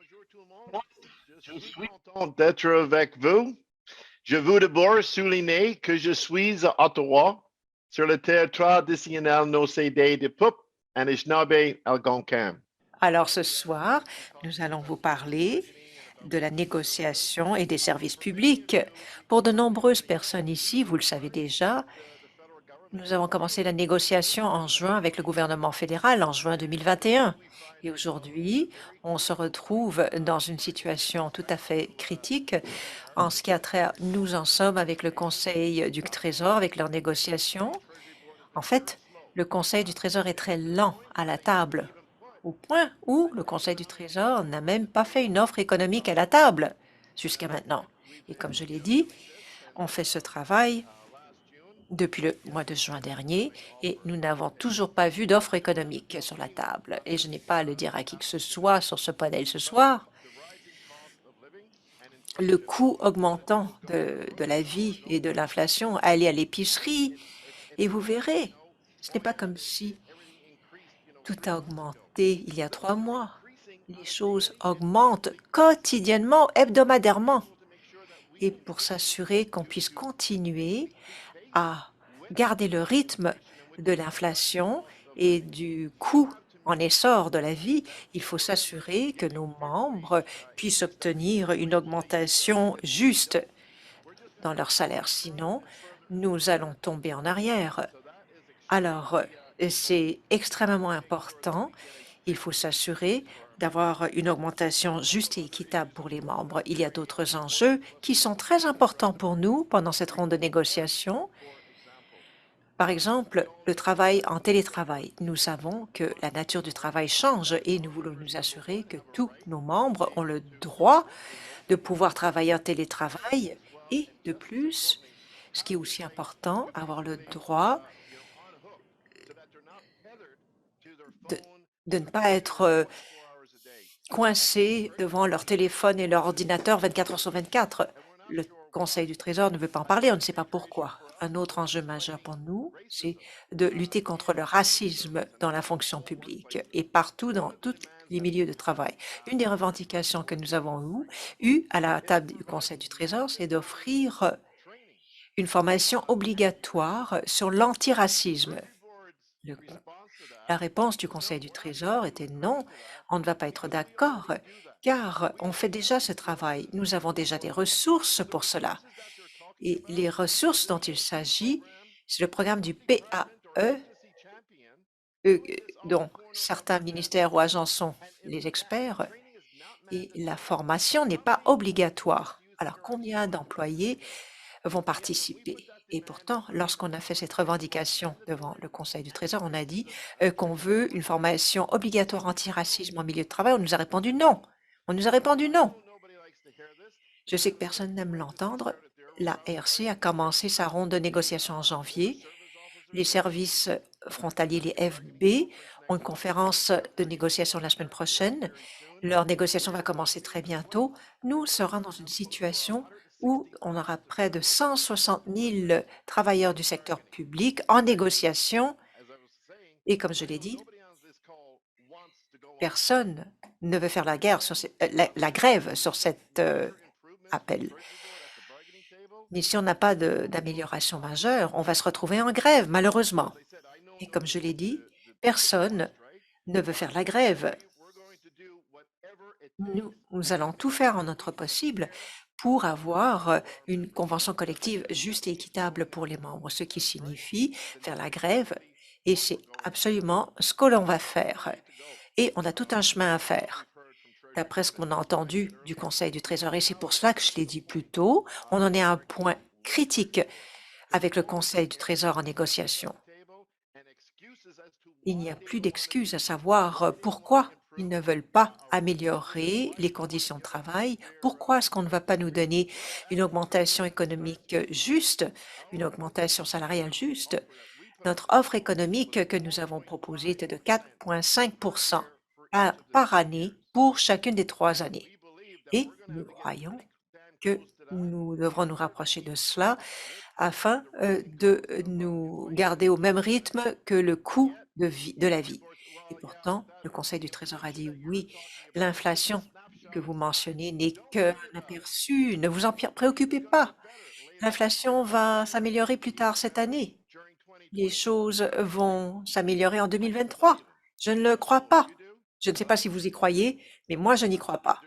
Bonjour tout le monde, je suis content d'être avec vous. Je veux d'abord souligner que je suis à Ottawa, sur le territoire décisionnel no CD de Pup et Anishinaabe Algonquin. Alors ce soir, nous allons vous parler de la négociation et des services publics. Pour de nombreuses personnes ici, vous le savez déjà, nous avons commencé la négociation en juin avec le gouvernement fédéral, en juin 2021. Et aujourd'hui, on se retrouve dans une situation tout à fait critique en ce qui a trait à nous en sommes avec le Conseil du Trésor, avec leurs négociations. En fait, le Conseil du Trésor est très lent à la table, au point où le Conseil du Trésor n'a même pas fait une offre économique à la table jusqu'à maintenant. Et comme je l'ai dit, on fait ce travail depuis le mois de juin dernier et nous n'avons toujours pas vu d'offre économique sur la table. Et je n'ai pas à le dire à qui que ce soit sur ce panel ce soir. Le coût augmentant de la vie et de l'inflation, allez à l'épicerie et vous verrez, ce n'est pas comme si tout a augmenté il y a 3 mois. Les choses augmentent quotidiennement, hebdomadairement. Et pour s'assurer qu'on puisse continuer à garder le rythme de l'inflation et du coût en essor de la vie, il faut s'assurer que nos membres puissent obtenir une augmentation juste dans leur salaire. Sinon, nous allons tomber en arrière. Alors, c'est extrêmement important. Il faut s'assurer d'avoir une augmentation juste et équitable pour les membres. Il y a d'autres enjeux qui sont très importants pour nous pendant cette ronde de négociation. Par exemple, le travail en télétravail. Nous savons que la nature du travail change et nous voulons nous assurer que tous nos membres ont le droit de pouvoir travailler en télétravail et de plus, ce qui est aussi important, avoir le droit de, de ne pas être coincés devant leur téléphone et leur ordinateur 24 heures sur 24. Le Conseil du Trésor ne veut pas en parler, on ne sait pas pourquoi. Un autre enjeu majeur pour nous, c'est de lutter contre le racisme dans la fonction publique et partout dans tous les milieux de travail. Une des revendications que nous avons eues à la table du Conseil du Trésor, c'est d'offrir une formation obligatoire sur l'antiracisme. Le La réponse du Conseil du Trésor était non, on ne va pas être d'accord, car on fait déjà ce travail. Nous avons déjà des ressources pour cela. Et les ressources dont il s'agit, c'est le programme du PAE, dont certains ministères ou agences sont les experts, et la formation n'est pas obligatoire. Alors, combien d'employés vont participer? Et pourtant, lorsqu'on a fait cette revendication devant le Conseil du Trésor, on a dit qu'on veut une formation obligatoire antiracisme en milieu de travail. On nous a répondu non. On nous a répondu non. Je sais que personne n'aime l'entendre. La RC a commencé sa ronde de négociation en janvier. Les services frontaliers, les FB, ont une conférence de négociation la semaine prochaine. Leur négociation va commencer très bientôt. Nous serons dans une situation où on aura près de 160 000 travailleurs du secteur public en négociation. Et comme je l'ai dit, personne ne veut faire la grève sur cet appel. Mais si on n'a pas d'amélioration majeure, on va se retrouver en grève, malheureusement. Et comme je l'ai dit, personne ne veut faire la grève. Nous allons tout faire en notre possible pour avoir une convention collective juste et équitable pour les membres, ce qui signifie faire la grève, et c'est absolument ce que l'on va faire. Et on a tout un chemin à faire. D'après ce qu'on a entendu du Conseil du Trésor, et c'est pour cela que je l'ai dit plus tôt, on en est à un point critique avec le Conseil du Trésor en négociation. Il n'y a plus d'excuses à savoir pourquoi ils ne veulent pas améliorer les conditions de travail, pourquoi est-ce qu'on ne va pas nous donner une augmentation économique juste, une augmentation salariale juste. Notre offre économique que nous avons proposée était de 4,5 par année pour chacune des 3 années. Et nous croyons que nous devrons nous rapprocher de cela afin de nous garder au même rythme que le coût de la vie. Et pourtant, le Conseil du Trésor a dit oui, l'inflation que vous mentionnez n'est qu'un aperçu. Ne vous en préoccupez pas. L'inflation va s'améliorer plus tard cette année. Les choses vont s'améliorer en 2023. Je ne le crois pas. Je ne sais pas si vous y croyez, mais moi, je n'y crois pas.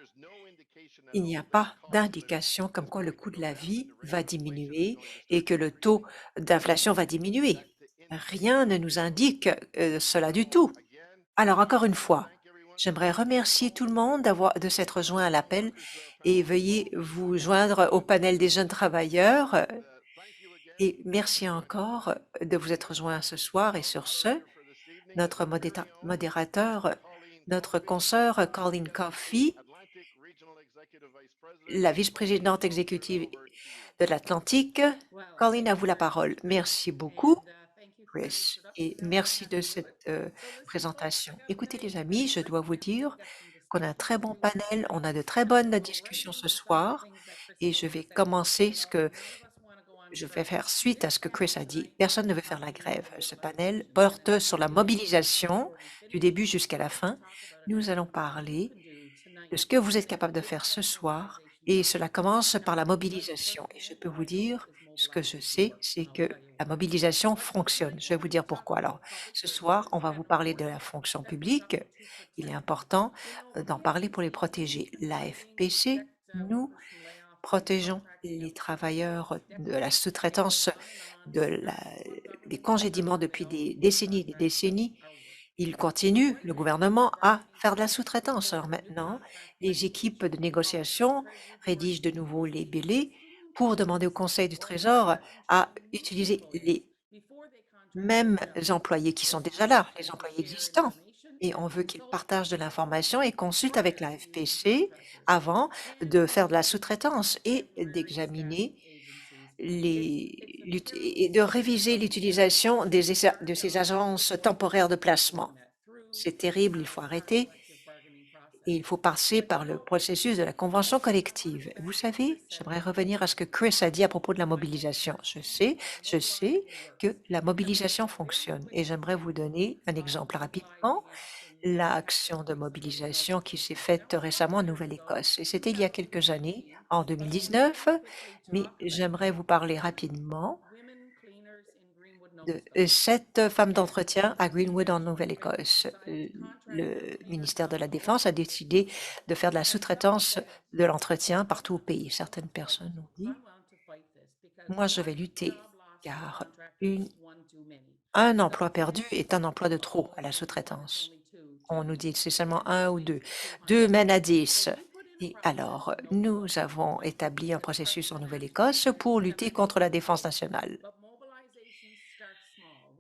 Il n'y a pas d'indication comme quoi le coût de la vie va diminuer et que le taux d'inflation va diminuer. Rien ne nous indique cela du tout. Alors, encore une fois, j'aimerais remercier tout le monde de s'être joint à l'appel et veuillez vous joindre au panel des jeunes travailleurs. Et merci encore de vous être joints ce soir. Et sur ce, notre modérateur, notre consoeur Colleen Coffey, la vice-présidente exécutive de l'Atlantique. Colleen, à vous la parole. Merci beaucoup, Chris, et merci de cette présentation. Écoutez, les amis, je dois vous dire qu'on a un très bon panel, on a de très bonnes discussions ce soir, et je vais commencer je vais faire suite à ce que Chris a dit. Personne ne veut faire la grève. Ce panel porte sur la mobilisation du début jusqu'à la fin. Nous allons parler de ce que vous êtes capable de faire ce soir et cela commence par la mobilisation. Et je peux vous dire, ce que je sais, c'est que la mobilisation fonctionne. Je vais vous dire pourquoi. Alors, ce soir, on va vous parler de la fonction publique. Il est important d'en parler pour les protéger. L'AFPC, nous protégeons les travailleurs de la sous-traitance, des congédiements depuis des décennies et des décennies. Il continue, le gouvernement, à faire de la sous-traitance. Alors maintenant, les équipes de négociation rédigent de nouveau les billets pour demander au Conseil du Trésor à utiliser les mêmes employés qui sont déjà là, les employés existants. Et on veut qu'ils partagent de l'information et consultent avec la FPC avant de faire de la sous-traitance et d'examiner et de réviser l'utilisation de ces agences temporaires de placement. C'est terrible, il faut arrêter et il faut passer par le processus de la convention collective. Vous savez, j'aimerais revenir à ce que Chris a dit à propos de la mobilisation. Je sais que la mobilisation fonctionne et j'aimerais vous donner un exemple rapidement. L'action de mobilisation qui s'est faite récemment en Nouvelle-Écosse. Et c'était il y a quelques années, en 2019, mais j'aimerais vous parler rapidement de 7 femmes d'entretien à Greenwood en Nouvelle-Écosse. Le ministère de la Défense a décidé de faire de la sous-traitance de l'entretien partout au pays. Certaines personnes ont dit, moi je vais lutter car un emploi perdu est un emploi de trop à la sous-traitance. On nous dit que c'est seulement un ou deux. 2 mènent à 10. Et alors, nous avons établi un processus en Nouvelle-Écosse pour lutter contre la défense nationale.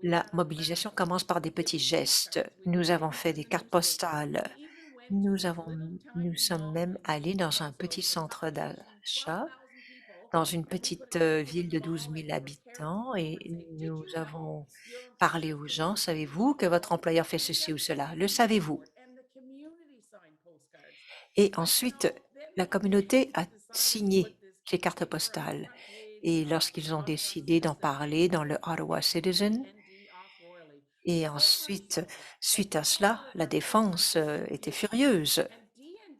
La mobilisation commence par des petits gestes. Nous avons fait des cartes postales. Nous sommes même allés dans un petit centre d'achat, dans une petite ville de 12 000 habitants, et nous avons parlé aux gens. Savez-vous que votre employeur fait ceci ou cela? Le savez-vous? Et ensuite, la communauté a signé les cartes postales. Et lorsqu'ils ont décidé d'en parler dans le Ottawa Citizen, et ensuite, suite à cela, la défense était furieuse.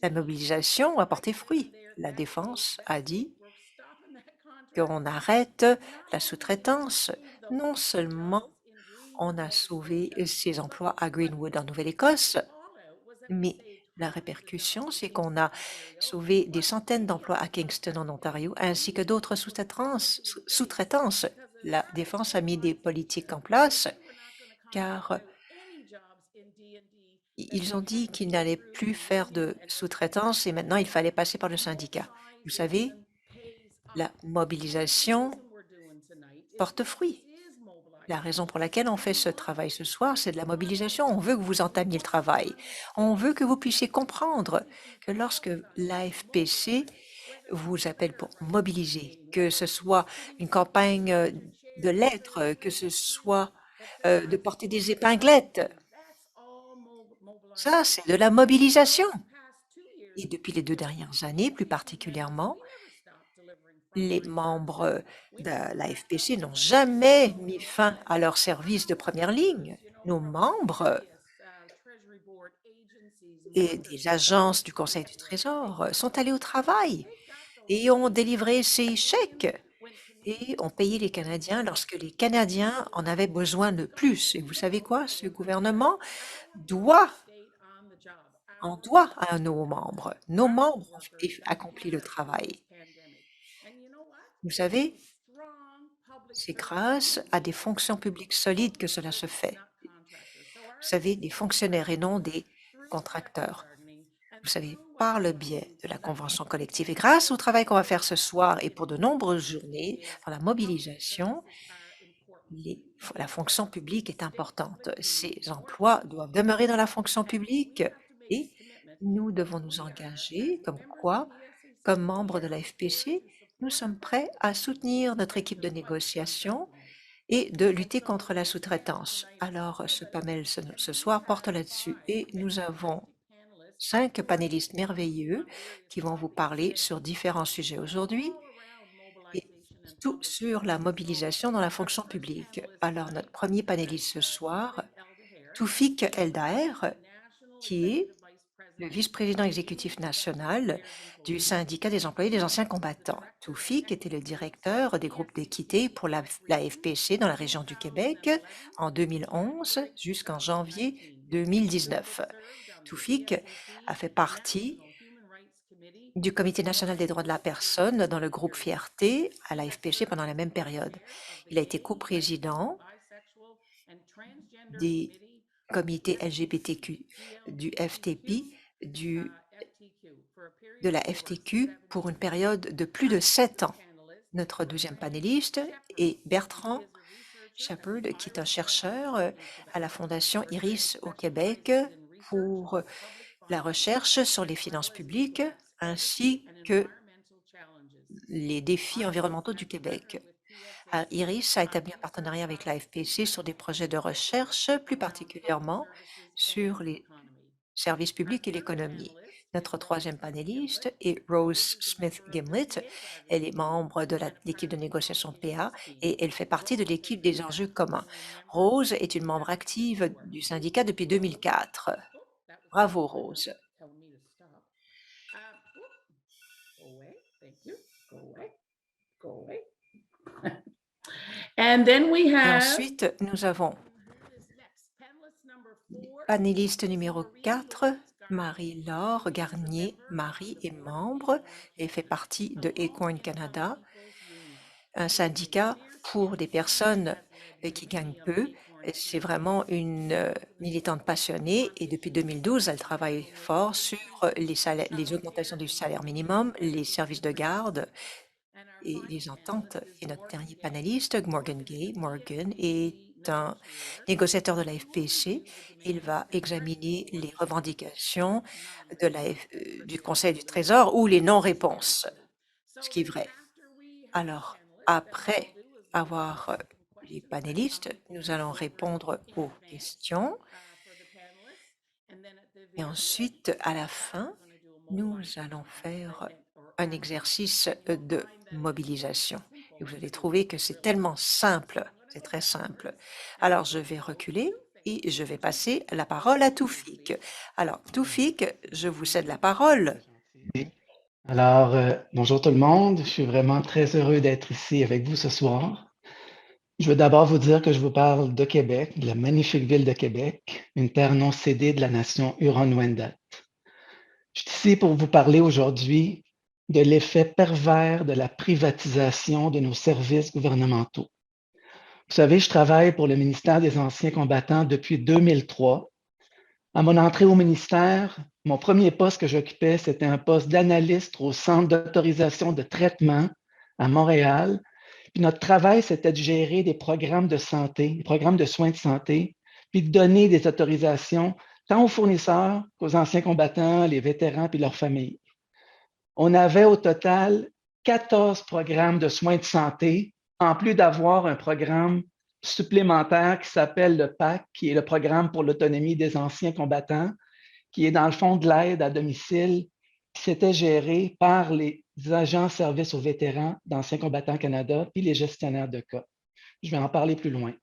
La mobilisation a porté fruit. La défense a dit qu'on arrête la sous-traitance. Non seulement on a sauvé ces emplois à Greenwood en Nouvelle-Écosse, mais la répercussion, c'est qu'on a sauvé des centaines d'emplois à Kingston en Ontario, ainsi que d'autres sous-traitances. La défense a mis des politiques en place car ils ont dit qu'ils n'allaient plus faire de sous-traitance et maintenant il fallait passer par le syndicat. Vous savez, la mobilisation porte fruit. La raison pour laquelle on fait ce travail ce soir, c'est de la mobilisation. On veut que vous entamiez le travail. On veut que vous puissiez comprendre que lorsque l'AFPC vous appelle pour mobiliser, que ce soit une campagne de lettres, que ce soit de porter des épinglettes, ça, c'est de la mobilisation. Et depuis les 2 dernières années, plus particulièrement, les membres de l'AFPC n'ont jamais mis fin à leur service de première ligne. Nos membres et des agences du Conseil du Trésor sont allés au travail et ont délivré ces chèques et ont payé les Canadiens lorsque les Canadiens en avaient besoin de plus. Et vous savez quoi? Ce gouvernement doit en doit à nos membres. Nos membres ont accompli le travail. Vous savez, c'est grâce à des fonctions publiques solides que cela se fait. Vous savez, des fonctionnaires et non des contracteurs. Vous savez, par le biais de la convention collective et grâce au travail qu'on va faire ce soir et pour de nombreuses journées dans la mobilisation, la fonction publique est importante. Ces emplois doivent demeurer dans la fonction publique et nous devons nous engager comme quoi, comme membres de la FPC, nous sommes prêts à soutenir notre équipe de négociation et de lutter contre la sous-traitance. Alors, ce panel ce soir porte là-dessus et nous avons 5 panélistes merveilleux qui vont vous parler sur différents sujets aujourd'hui et tout sur la mobilisation dans la fonction publique. Alors, notre premier panéliste ce soir, Toufik Eldaer, qui est le vice-président exécutif national du syndicat des employés des anciens combattants. Toufik était le directeur des groupes d'équité pour la FPC dans la région du Québec en 2011 jusqu'en janvier 2019. Toufik a fait partie du Comité national des droits de la personne dans le groupe Fierté à la FPC pendant la même période. Il a été coprésident des comités LGBTQ du FTP, de la FTQ pour une période de plus de 7 ans. Notre deuxième panéliste est Bertrand Shepard, qui est un chercheur à la Fondation Iris au Québec pour la recherche sur les finances publiques ainsi que les défis environnementaux du Québec. Iris a établi un partenariat avec la FPC sur des projets de recherche, plus particulièrement sur les services publics et l'économie. Notre troisième panéliste est Rose Smith-Gimlet. Elle est membre de l'équipe de négociation PA et elle fait partie de l'équipe des enjeux communs. Rose est une membre active du syndicat depuis 2004. Bravo, Rose. Et ensuite, nous avons panéliste numéro 4, Marie-Laure Garnier-Marie est membre et fait partie de Acorn Canada, un syndicat pour des personnes qui gagnent peu. C'est vraiment une militante passionnée et depuis 2012, elle travaille fort sur les augmentations du salaire minimum, les services de garde et les ententes. Et notre dernier panéliste, Morgan Gay, Morgan est un négociateur de la FPC. Il va examiner les revendications du Conseil du Trésor ou les non-réponses, ce qui est vrai. Alors, après avoir les panélistes, nous allons répondre aux questions. Et ensuite, à la fin, nous allons faire un exercice de mobilisation. Et vous allez trouver que c'est tellement simple, c'est très simple. Alors, je vais reculer et je vais passer la parole à Toufik. Alors, Toufik, je vous cède la parole. Oui. Alors, bonjour tout le monde. Je suis vraiment très heureux d'être ici avec vous ce soir. Je veux d'abord vous dire que je vous parle de Québec, de la magnifique ville de Québec, une terre non cédée de la nation Huron-Wendat. Je suis ici pour vous parler aujourd'hui de l'effet pervers de la privatisation de nos services gouvernementaux. Vous savez, je travaille pour le ministère des Anciens combattants depuis 2003. À mon entrée au ministère, mon premier poste que j'occupais, c'était un poste d'analyste au Centre d'autorisation de traitement à Montréal. Puis notre travail, c'était de gérer des programmes de santé, des programmes de soins de santé, puis de donner des autorisations tant aux fournisseurs qu'aux anciens combattants, les vétérans puis leurs familles. On avait au total 14 programmes de soins de santé, en plus d'avoir un programme supplémentaire qui s'appelle le PAC, qui est le programme pour l'autonomie des anciens combattants, qui est dans le fond de l'aide à domicile, qui s'était géré par les agents services aux vétérans d'Anciens combattants Canada, puis les gestionnaires de cas. Je vais en parler plus loin.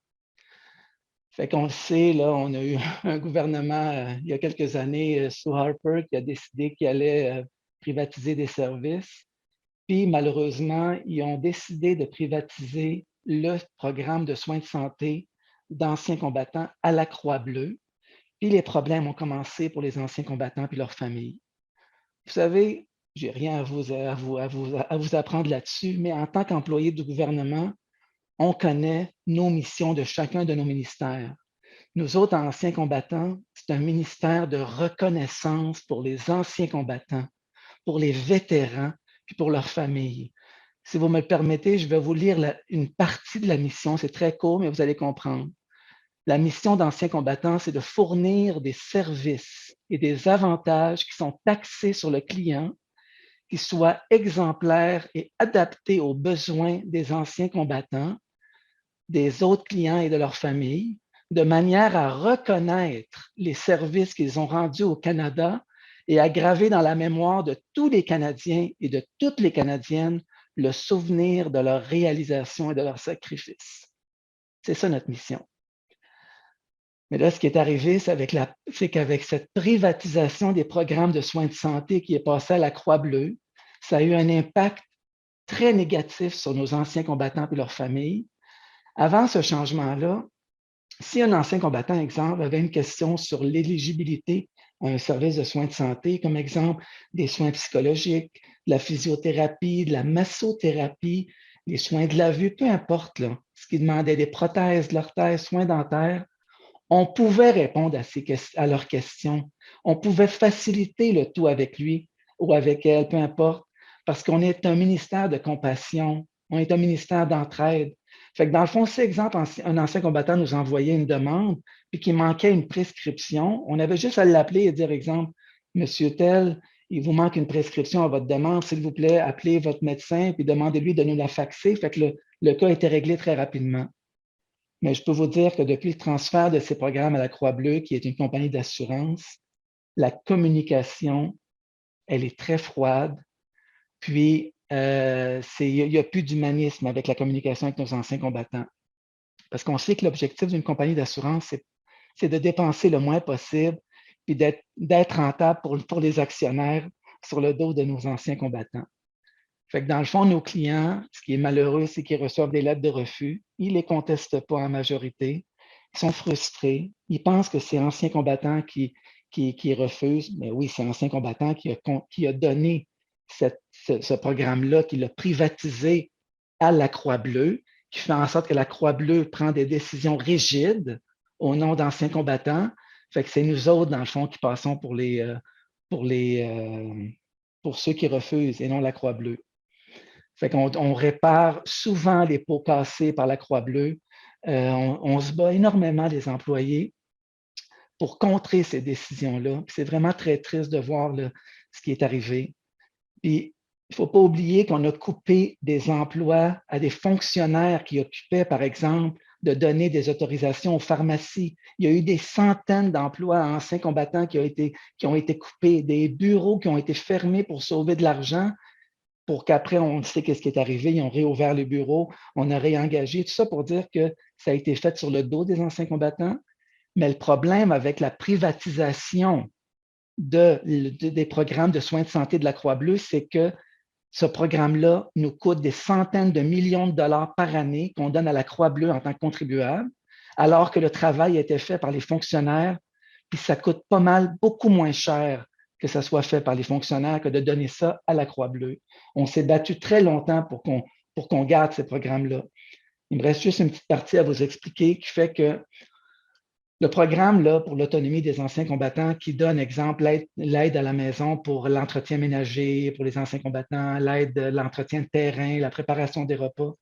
Fait qu'on le sait, là, on a eu un gouvernement il y a quelques années sous Harper qui a décidé qu'il allait privatiser des services. Puis malheureusement, ils ont décidé de privatiser le programme de soins de santé d'anciens combattants à la Croix-Bleue. Puis les problèmes ont commencé pour les anciens combattants puis leurs familles. Vous savez, j'ai rien à vous apprendre là-dessus, mais en tant qu'employé du gouvernement, on connaît nos missions de chacun de nos ministères. Nous autres, anciens combattants, c'est un ministère de reconnaissance pour les anciens combattants, pour les vétérans, puis pour leurs familles. Si vous me le permettez, je vais vous lire une partie de la mission. C'est très court, mais vous allez comprendre. La mission d'anciens combattants, c'est de fournir des services et des avantages qui sont taxés sur le client, qui soient exemplaires et adaptés aux besoins des anciens combattants, des autres clients et de leurs familles, de manière à reconnaître les services qu'ils ont rendus au Canada et à graver dans la mémoire de tous les Canadiens et de toutes les Canadiennes le souvenir de leur réalisation et de leur sacrifice. C'est ça notre mission. Mais là, ce qui est arrivé, c'est qu'avec cette privatisation des programmes de soins de santé qui est passée à la Croix-Bleue, ça a eu un impact très négatif sur nos anciens combattants et leurs familles. Avant ce changement-là, si un ancien combattant, exemple, avait une question sur l'éligibilité à un service de soins de santé, comme exemple des soins psychologiques, de la physiothérapie, de la massothérapie, les soins de la vue, peu importe, là, ce qui demandait des prothèses, de l'orthèse, soins dentaires, on pouvait répondre à leurs questions. On pouvait faciliter le tout avec lui ou avec elle, peu importe, parce qu'on est un ministère de compassion, on est un ministère d'entraide. Fait que dans le fond, si, exemple, un ancien combattant nous envoyait une demande puis qu'il manquait une prescription, on avait juste à l'appeler et dire, exemple, Monsieur tel, il vous manque une prescription à votre demande, s'il vous plaît, appelez votre médecin puis demandez-lui de nous la faxer. Fait que le cas était réglé très rapidement. Mais je peux vous dire que depuis le transfert de ces programmes à la Croix-Bleue, qui est une compagnie d'assurance, la communication, elle est très froide. Puis, il n'y a plus d'humanisme avec la communication avec nos anciens combattants. Parce qu'on sait que l'objectif d'une compagnie d'assurance, c'est de dépenser le moins possible puis d'être rentable pour les actionnaires sur le dos de nos anciens combattants. Fait que dans le fond, nos clients, ce qui est malheureux, c'est qu'ils reçoivent des lettres de refus. Ils ne les contestent pas en majorité. Ils sont frustrés. Ils pensent que c'est ancien combattant qui refuse. Mais oui, c'est ancien combattant qui a donné ce programme-là, qui l'a privatisé à la Croix-Bleue, qui fait en sorte que la Croix-Bleue prend des décisions rigides au nom d'anciens combattants. Fait que c'est nous autres, dans le fond, qui passons pour ceux qui refusent et non la Croix-Bleue. Fait qu'on répare souvent les pots cassés par la Croix-Bleue. On se bat énormément, les employés, pour contrer ces décisions-là. C'est vraiment très triste de voir ce qui est arrivé. Puis, il ne faut pas oublier qu'on a coupé des emplois à des fonctionnaires qui occupaient, par exemple, de donner des autorisations aux pharmacies. Il y a eu des centaines d'emplois à anciens combattants qui ont été coupés, des bureaux qui ont été fermés pour sauver de l'argent, pour qu'après, on sait qu'est-ce qui est arrivé, ils ont réouvert les bureaux, on a réengagé, tout ça pour dire que ça a été fait sur le dos des anciens combattants. Mais le problème avec la privatisation des programmes de soins de santé de la Croix-Bleue, c'est que ce programme-là nous coûte des centaines de millions de dollars par année qu'on donne à la Croix-Bleue en tant que contribuable, alors que le travail a été fait par les fonctionnaires, puis ça coûte pas mal, beaucoup moins cher que ça soit fait par les fonctionnaires que de donner ça à la Croix-Bleue. On s'est battu très longtemps pour qu'on garde ces programmes-là. Il me reste juste une petite partie à vous expliquer qui fait que le programme là, pour l'autonomie des anciens combattants qui donne, exemple, l'aide à la maison pour l'entretien ménager pour les anciens combattants, l'entretien de terrain, la préparation des repas.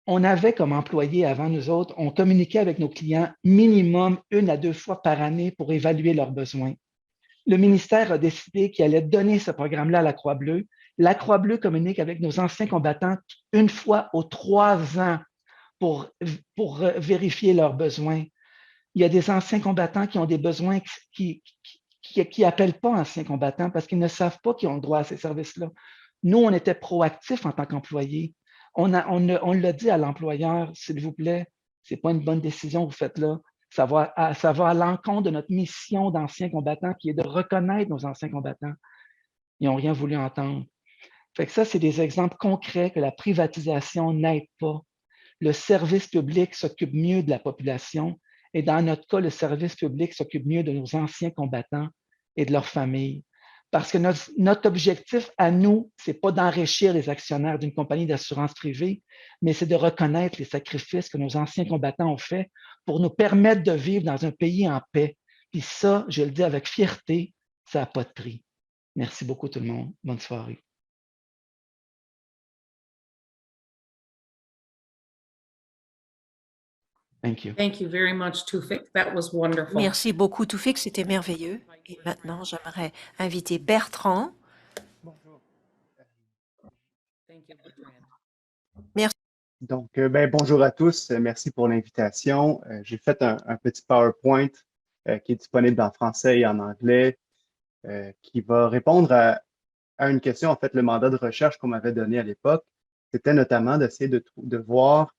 On avait comme employés avant nous autres, on communiquait avec nos clients minimum 1 à 2 fois par année pour évaluer leurs besoins. Le ministère a décidé qu'il allait donner ce programme-là à la Croix-Bleue. La Croix-Bleue communique avec nos anciens combattants 1 fois aux 3 ans pour vérifier leurs besoins. Il y a des anciens combattants qui ont des besoins qui n'appellent pas anciens combattants parce qu'ils ne savent pas qu'ils ont le droit à ces services-là. Nous, on était proactifs en tant qu'employés. On l'a dit à l'employeur, s'il vous plaît, Ce n'est pas une bonne décision que vous faites là. Ça va à l'encontre de notre mission d'anciens combattants qui est de reconnaître nos anciens combattants. Ils n'ont rien voulu entendre. Fait que ça, c'est des exemples concrets que la privatisation n'aide pas. Le service public s'occupe mieux de la population et dans notre cas, le service public s'occupe mieux de nos anciens combattants et de leurs familles. Parce que notre objectif à nous, ce n'est pas d'enrichir les actionnaires d'une compagnie d'assurance privée, mais c'est de reconnaître les sacrifices que nos anciens combattants ont faits pour nous permettre de vivre dans un pays en paix. Puis ça, je le dis avec fierté, ça n'a pas de prix. Merci beaucoup tout le monde. Bonne soirée. Thank you. Thank you very much, Tufik. That was wonderful. Merci beaucoup, Toufik, c'était merveilleux. Et maintenant, j'aimerais inviter Bertrand. Thank you, Bertrand. Merci. Donc, bonjour à tous. Merci pour l'invitation. J'ai fait un petit PowerPoint qui est disponible en français et en anglais qui va répondre à une question. En fait, le mandat de recherche qu'on m'avait donné à l'époque, c'était notamment d'essayer de voir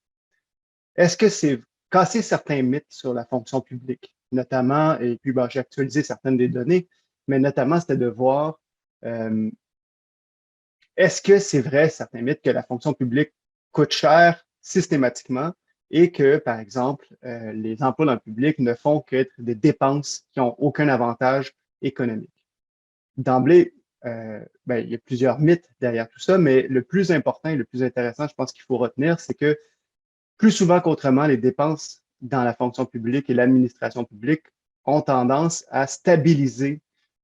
est-ce que c'est casser certains mythes sur la fonction publique, notamment, et puis j'ai actualisé certaines des données, mais notamment, c'était de voir est-ce que c'est vrai, certains mythes, que la fonction publique coûte cher systématiquement et que, par exemple, les emplois dans le public ne font qu'être des dépenses qui n'ont aucun avantage économique. D'emblée, il y a plusieurs mythes derrière tout ça, mais le plus important et le plus intéressant, je pense qu'il faut retenir, c'est que plus souvent qu'autrement, les dépenses dans la fonction publique et l'administration publique ont tendance à stabiliser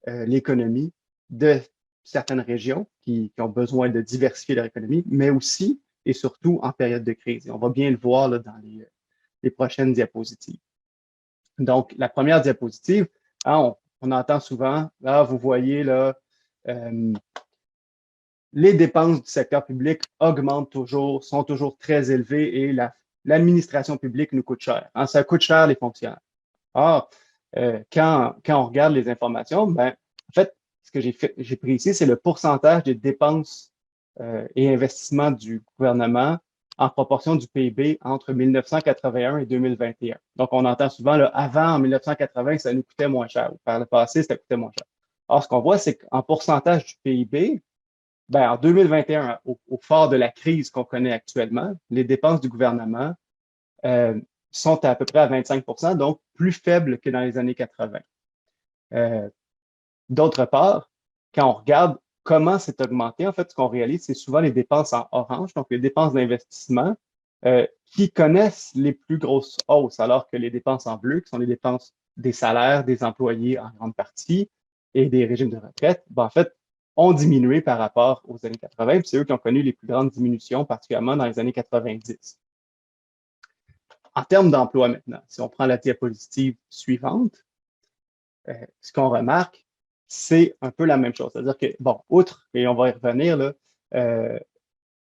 l'économie de certaines régions qui ont besoin de diversifier leur économie, mais aussi et surtout en période de crise. Et on va bien le voir là, dans les prochaines diapositives. Donc, la première diapositive, hein, on entend souvent, là, vous voyez là, les dépenses du secteur public augmentent toujours, sont toujours très élevées et l'administration publique nous coûte cher. Hein, ça coûte cher les fonctionnaires. Or, quand on regarde les informations, en fait, ce que j'ai pris ici, c'est le pourcentage des dépenses et investissements du gouvernement en proportion du PIB entre 1981 et 2021. Donc, on entend souvent, là, avant, en 1980, ça nous coûtait moins cher. Ou par le passé, ça coûtait moins cher. Or, ce qu'on voit, c'est qu'en pourcentage du PIB, en 2021, au fort de la crise qu'on connaît actuellement, les dépenses du gouvernement sont à peu près à 25%, donc plus faibles que dans les années 80. D'autre part, quand on regarde comment c'est augmenté, en fait, ce qu'on réalise, c'est souvent les dépenses en orange, donc les dépenses d'investissement, qui connaissent les plus grosses hausses, alors que les dépenses en bleu, qui sont les dépenses des salaires des employés en grande partie et des régimes de retraite, en fait, ont diminué par rapport aux années 80, puis c'est eux qui ont connu les plus grandes diminutions, particulièrement dans les années 90. En termes d'emploi maintenant, si on prend la diapositive suivante, ce qu'on remarque, c'est un peu la même chose. C'est-à-dire que, outre, et on va y revenir, là,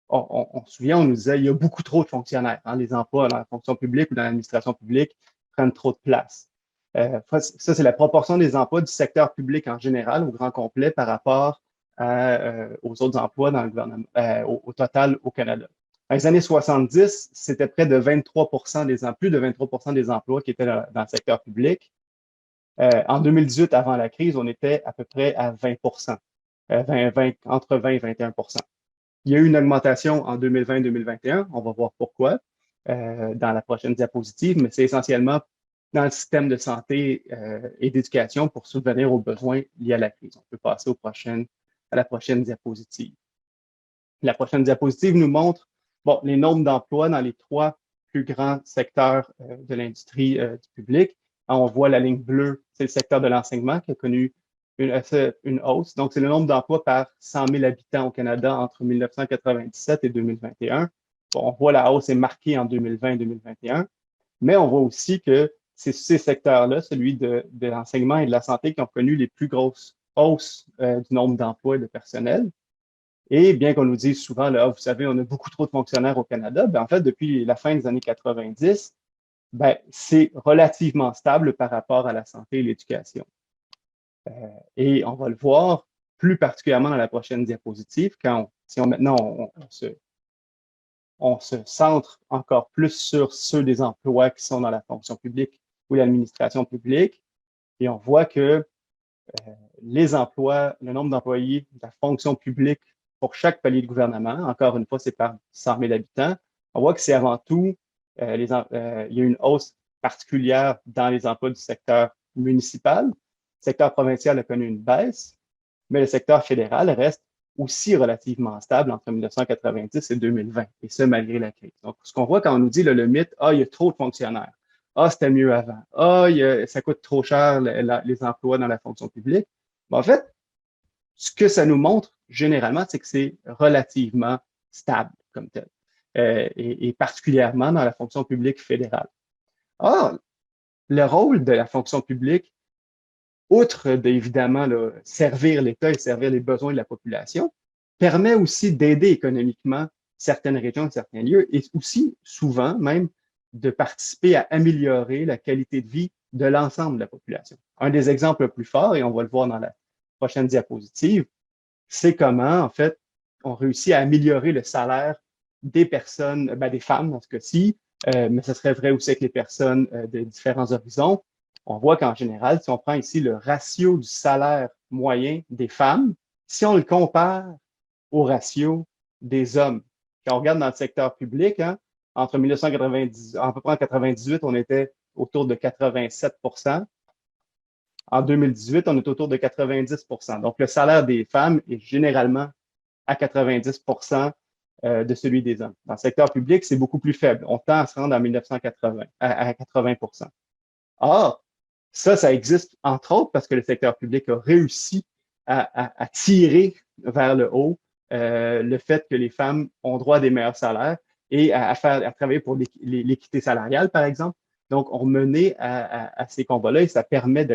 on se souvient, on nous disait il y a beaucoup trop de fonctionnaires. Hein, les emplois dans la fonction publique ou dans l'administration publique prennent trop de place. Ça, c'est la proportion des emplois du secteur public en général, au grand complet, par rapport aux autres emplois dans le gouvernement, au total au Canada. Dans les années 70, c'était près de 23% plus de 23% des emplois qui étaient dans le secteur public. En 2018, avant la crise, on était à peu près à 20%, entre 20 et 21%. Il y a eu une augmentation en 2020-2021, on va voir pourquoi dans la prochaine diapositive, mais c'est essentiellement dans le système de santé et d'éducation pour subvenir aux besoins liés à la crise. On peut passer à la prochaine diapositive. La prochaine diapositive nous montre les nombres d'emplois dans les 3 plus grands secteurs de l'industrie du public. On voit la ligne bleue, c'est le secteur de l'enseignement qui a connu une hausse. Donc, c'est le nombre d'emplois par 100 000 habitants au Canada entre 1997 et 2021. On voit la hausse est marquée en 2020 et 2021, mais on voit aussi que c'est ces secteurs-là, celui de l'enseignement et de la santé, qui ont connu les plus grosses hausses du nombre d'emplois et de personnel. Et bien qu'on nous dise souvent, là, vous savez, on a beaucoup trop de fonctionnaires au Canada, en fait, depuis la fin des années 90, c'est relativement stable par rapport à la santé et l'éducation. Et on va le voir plus particulièrement dans la prochaine diapositive, si maintenant on se centre encore plus sur ceux des emplois qui sont dans la fonction publique ou l'administration publique, et on voit que les emplois, le nombre d'employés de la fonction publique pour chaque palier de gouvernement, encore une fois, c'est par 100 000 habitants, on voit que c'est avant tout, il y a une hausse particulière dans les emplois du secteur municipal. Le secteur provincial a connu une baisse, mais le secteur fédéral reste aussi relativement stable entre 1990 et 2020, et ce, malgré la crise. Donc, ce qu'on voit quand on nous dit le mythe, il y a trop de fonctionnaires. C'était mieux avant. Ça coûte trop cher les emplois dans la fonction publique. En fait, ce que ça nous montre généralement, c'est que c'est relativement stable comme tel, et particulièrement dans la fonction publique fédérale. Or, le rôle de la fonction publique, outre d'évidemment servir l'État et servir les besoins de la population, permet aussi d'aider économiquement certaines régions et certains lieux, et aussi souvent même de participer à améliorer la qualité de vie de l'ensemble de la population. Un des exemples les plus forts, et on va le voir dans la prochaine diapositive, c'est comment, en fait, on réussit à améliorer le salaire des personnes, des femmes dans ce cas-ci, mais ce serait vrai aussi avec les personnes de différents horizons. On voit qu'en général, si on prend ici le ratio du salaire moyen des femmes, si on le compare au ratio des hommes, quand on regarde dans le secteur public, entre 1990, à peu près en 98, on était autour de 87 %. En 2018, on est autour de 90 %. Donc, le salaire des femmes est généralement à 90 % de celui des hommes. Dans le secteur public, c'est beaucoup plus faible. On tend à se rendre en 1980, à 80 %. Or, ça existe entre autres parce que le secteur public a réussi à tirer vers le haut le fait que les femmes ont droit à des meilleurs salaires et à travailler pour l'équité salariale, par exemple. Donc, on menait à ces combats-là et ça permet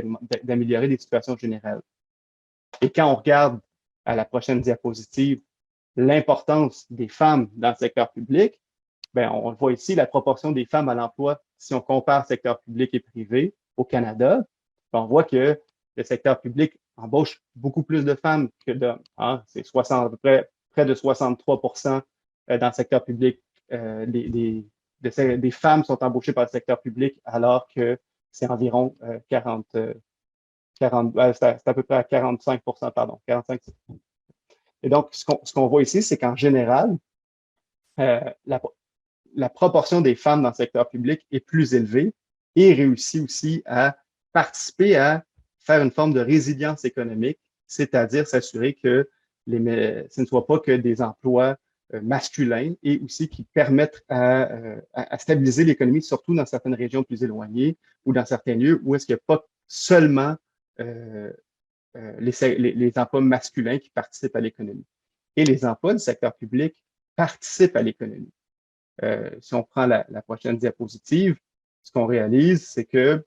d'améliorer les situations générales. Et quand on regarde à la prochaine diapositive l'importance des femmes dans le secteur public, on voit ici la proportion des femmes à l'emploi si on compare secteur public et privé au Canada. On voit que le secteur public embauche beaucoup plus de femmes que d'hommes. C'est à peu près de 63 % dans le secteur public. Des femmes sont embauchées par le secteur public alors que c'est environ 40, c'est à peu près à 45 %, pardon, 45 %. Et donc, ce qu'on voit ici, c'est qu'en général, la proportion des femmes dans le secteur public est plus élevée et réussit aussi à participer à faire une forme de résilience économique, c'est-à-dire s'assurer que ce ne soit pas que des emplois masculins et aussi qui permettent à stabiliser l'économie, surtout dans certaines régions plus éloignées ou dans certains lieux où est-ce qu'il n'y a pas seulement les emplois masculins qui participent à l'économie. Et les emplois du secteur public participent à l'économie. Si on prend la prochaine diapositive, ce qu'on réalise, c'est que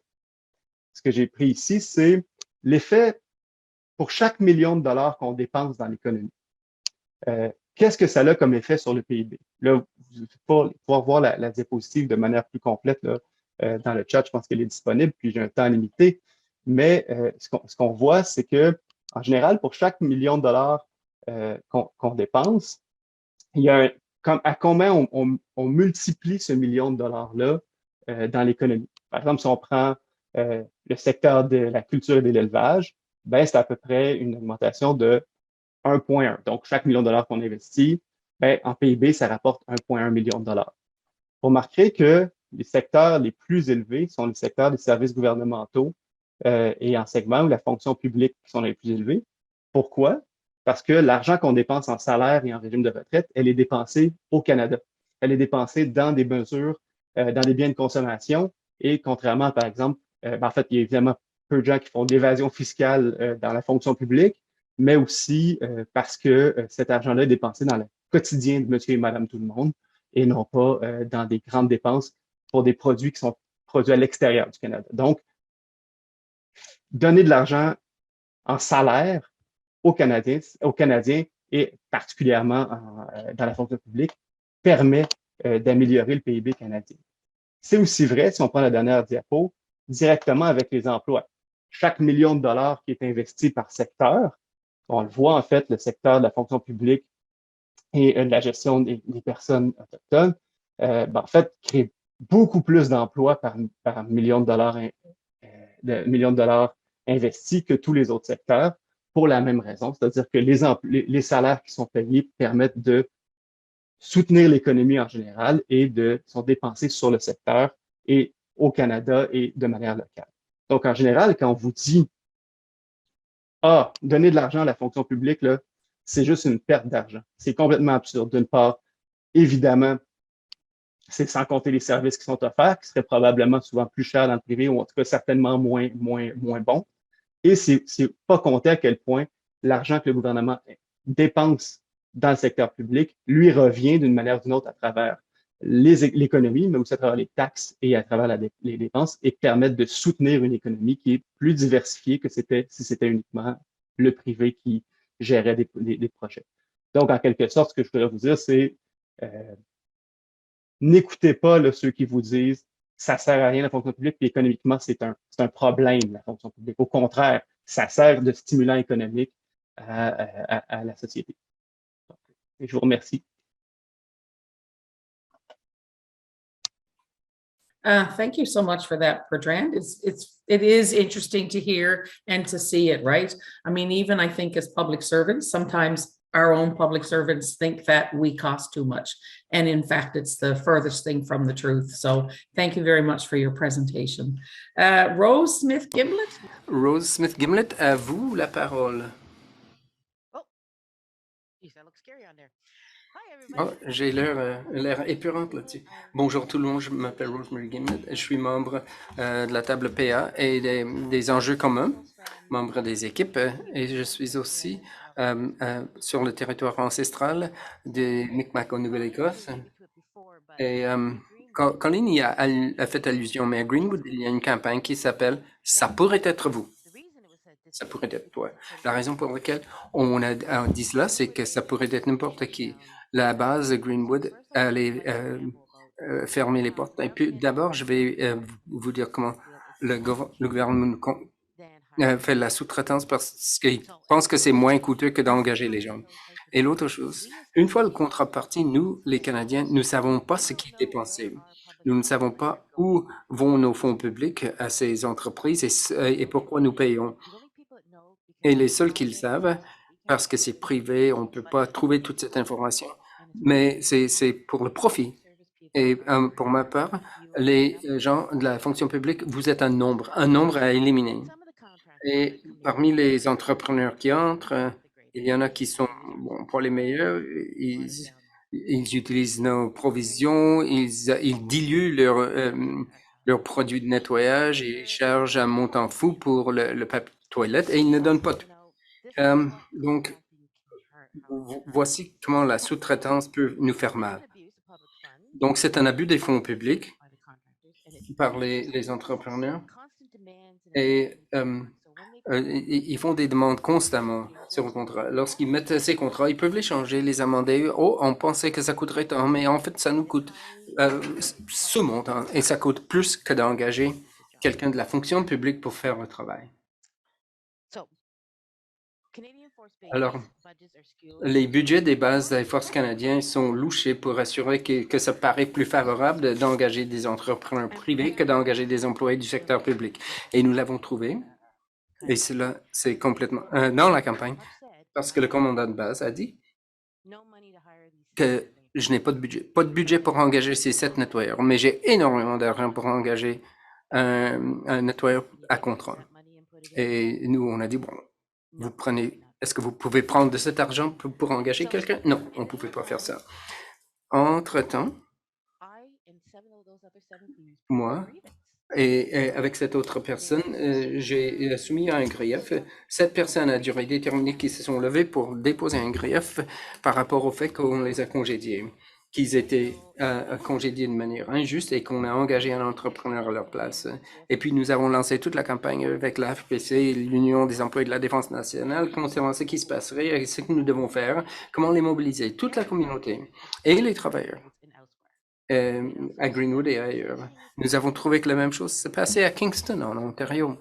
ce que j'ai pris ici, c'est l'effet pour chaque million de dollars qu'on dépense dans l'économie. Qu'est-ce que ça a comme effet sur le PIB? Là, pour pouvoir voir la diapositive de manière plus complète là, dans le chat, je pense qu'elle est disponible, puis j'ai un temps limité. Mais ce qu'on voit, c'est que en général, pour chaque million de dollars qu'on dépense, il y a à combien on multiplie ce million de dollars-là dans l'économie. Par exemple, si on prend le secteur de la culture et de l'élevage, c'est à peu près une augmentation de 1,1. Donc, chaque million de dollars qu'on investit, en PIB, ça rapporte 1,1 million de dollars. Vous remarquerez que les secteurs les plus élevés sont les secteurs des services gouvernementaux et enseignement ou la fonction publique qui sont les plus élevés. Pourquoi? Parce que l'argent qu'on dépense en salaire et en régime de retraite, elle est dépensée au Canada. Elle est dépensée dans des mesures, dans des biens de consommation et contrairement, par exemple, en fait, il y a évidemment peu de gens qui font de l'évasion fiscale dans la fonction publique, mais aussi parce que cet argent-là est dépensé dans le quotidien de monsieur et madame tout le monde et non pas dans des grandes dépenses pour des produits qui sont produits à l'extérieur du Canada. Donc, donner de l'argent en salaire aux Canadiens et particulièrement dans la fonction publique permet d'améliorer le PIB canadien. C'est aussi vrai, si on prend la dernière diapo, directement avec les emplois. Chaque million de dollars qui est investi par secteur, on le voit en fait, le secteur de la fonction publique et de la gestion des personnes autochtones, en fait, crée beaucoup plus d'emplois par million de dollars investis que tous les autres secteurs pour la même raison, c'est-à-dire que les salaires qui sont payés permettent de soutenir l'économie en général et sont dépensés sur le secteur et au Canada et de manière locale. Donc, en général, quand on vous dit donner de l'argent à la fonction publique, là, c'est juste une perte d'argent. C'est complètement absurde. D'une part, évidemment, c'est sans compter les services qui sont offerts, qui seraient probablement souvent plus chers dans le privé ou en tout cas certainement moins bons. Et c'est pas compter à quel point l'argent que le gouvernement dépense dans le secteur public lui revient d'une manière ou d'une autre à travers l'économie, mais aussi à travers les taxes et à travers les dépenses et permettre de soutenir une économie qui est plus diversifiée que si c'était uniquement le privé qui gérait des projets. Donc, en quelque sorte, ce que je voudrais vous dire, c'est n'écoutez pas là, ceux qui vous disent ça sert à rien la fonction publique, puis économiquement, c'est un problème, la fonction publique. Au contraire, ça sert de stimulant économique à la société. Et je vous remercie. Thank you so much for that, Bertrand. It is interesting to hear and to see it, right? I mean, even I think as public servants, sometimes our own public servants think that we cost too much. And in fact, it's the furthest thing from the truth. So thank you very much for your presentation. Rose Smith-Gimlet. Rose Smith-Gimlet, à vous la parole. That looks scary on there. Oh, j'ai l'air épurante là-dessus. Bonjour tout le monde, je m'appelle Rosemary Gimlet, je suis membre de la table PA et des enjeux communs, membre des équipes, et je suis aussi sur le territoire ancestral de Micmac en Nouvelle-Écosse. Et Colleen y a fait allusion, mais à Greenwood, il y a une campagne qui s'appelle « Ça pourrait être vous ». Ça pourrait être toi. La raison pour laquelle on dit cela, c'est que ça pourrait être n'importe qui. La base de Greenwood allait fermer les portes. Et puis d'abord, je vais vous dire comment le gouvernement fait la sous-traitance parce qu'il pense que c'est moins coûteux que d'engager les gens. Et l'autre chose, une fois le contrat parti, nous, les Canadiens, nous ne savons pas ce qui est dépensé. Nous ne savons pas où vont nos fonds publics à ces entreprises et pourquoi nous payons. Et les seuls qui le savent, parce que c'est privé, on ne peut pas trouver toute cette information, mais c'est pour le profit. Et pour ma part, les gens de la fonction publique, vous êtes un nombre à éliminer. Et parmi les entrepreneurs qui entrent, il y en a qui sont, bon, pour les meilleurs, ils utilisent nos provisions, ils diluent leurs produits de nettoyage, ils chargent un montant fou pour le papier toilette et ils ne donnent pas tout. Donc, voici comment la sous-traitance peut nous faire mal. Donc, c'est un abus des fonds publics par les entrepreneurs et ils font des demandes constamment sur le contrat. Lorsqu'ils mettent ces contrats, ils peuvent les changer, les amender. Oh, on pensait que ça coûterait tant, mais en fait, ça nous coûte ce montant et ça coûte plus que d'engager quelqu'un de la fonction publique pour faire le travail. Alors, les budgets des bases des forces canadiennes sont louchés pour assurer que ça paraît plus favorable d'engager des entrepreneurs privés que d'engager des employés du secteur public. Et nous l'avons trouvé. Et cela, c'est complètement dans la campagne, parce que le commandant de base a dit que je n'ai pas de budget pour engager ces 7 nettoyeurs, mais j'ai énormément d'argent pour engager un nettoyeur à contrat. Et nous, on a dit, bon, est-ce que vous pouvez prendre de cet argent pour engager quelqu'un? Non, on ne pouvait pas faire ça. Entre-temps, moi, et avec cette autre personne, j'ai soumis un grief. 7 personnes à durée déterminée qui se sont levées pour déposer un grief par rapport au fait qu'on les a congédiés, qu'ils étaient congédiés de manière injuste et qu'on a engagé un entrepreneur à leur place. Et puis, nous avons lancé toute la campagne avec la FPC et l'Union des employés de la Défense nationale concernant ce qui se passerait et ce que nous devons faire, comment les mobiliser, toute la communauté et les travailleurs. À Greenwood et ailleurs. Nous avons trouvé que la même chose s'est passée à Kingston, en Ontario.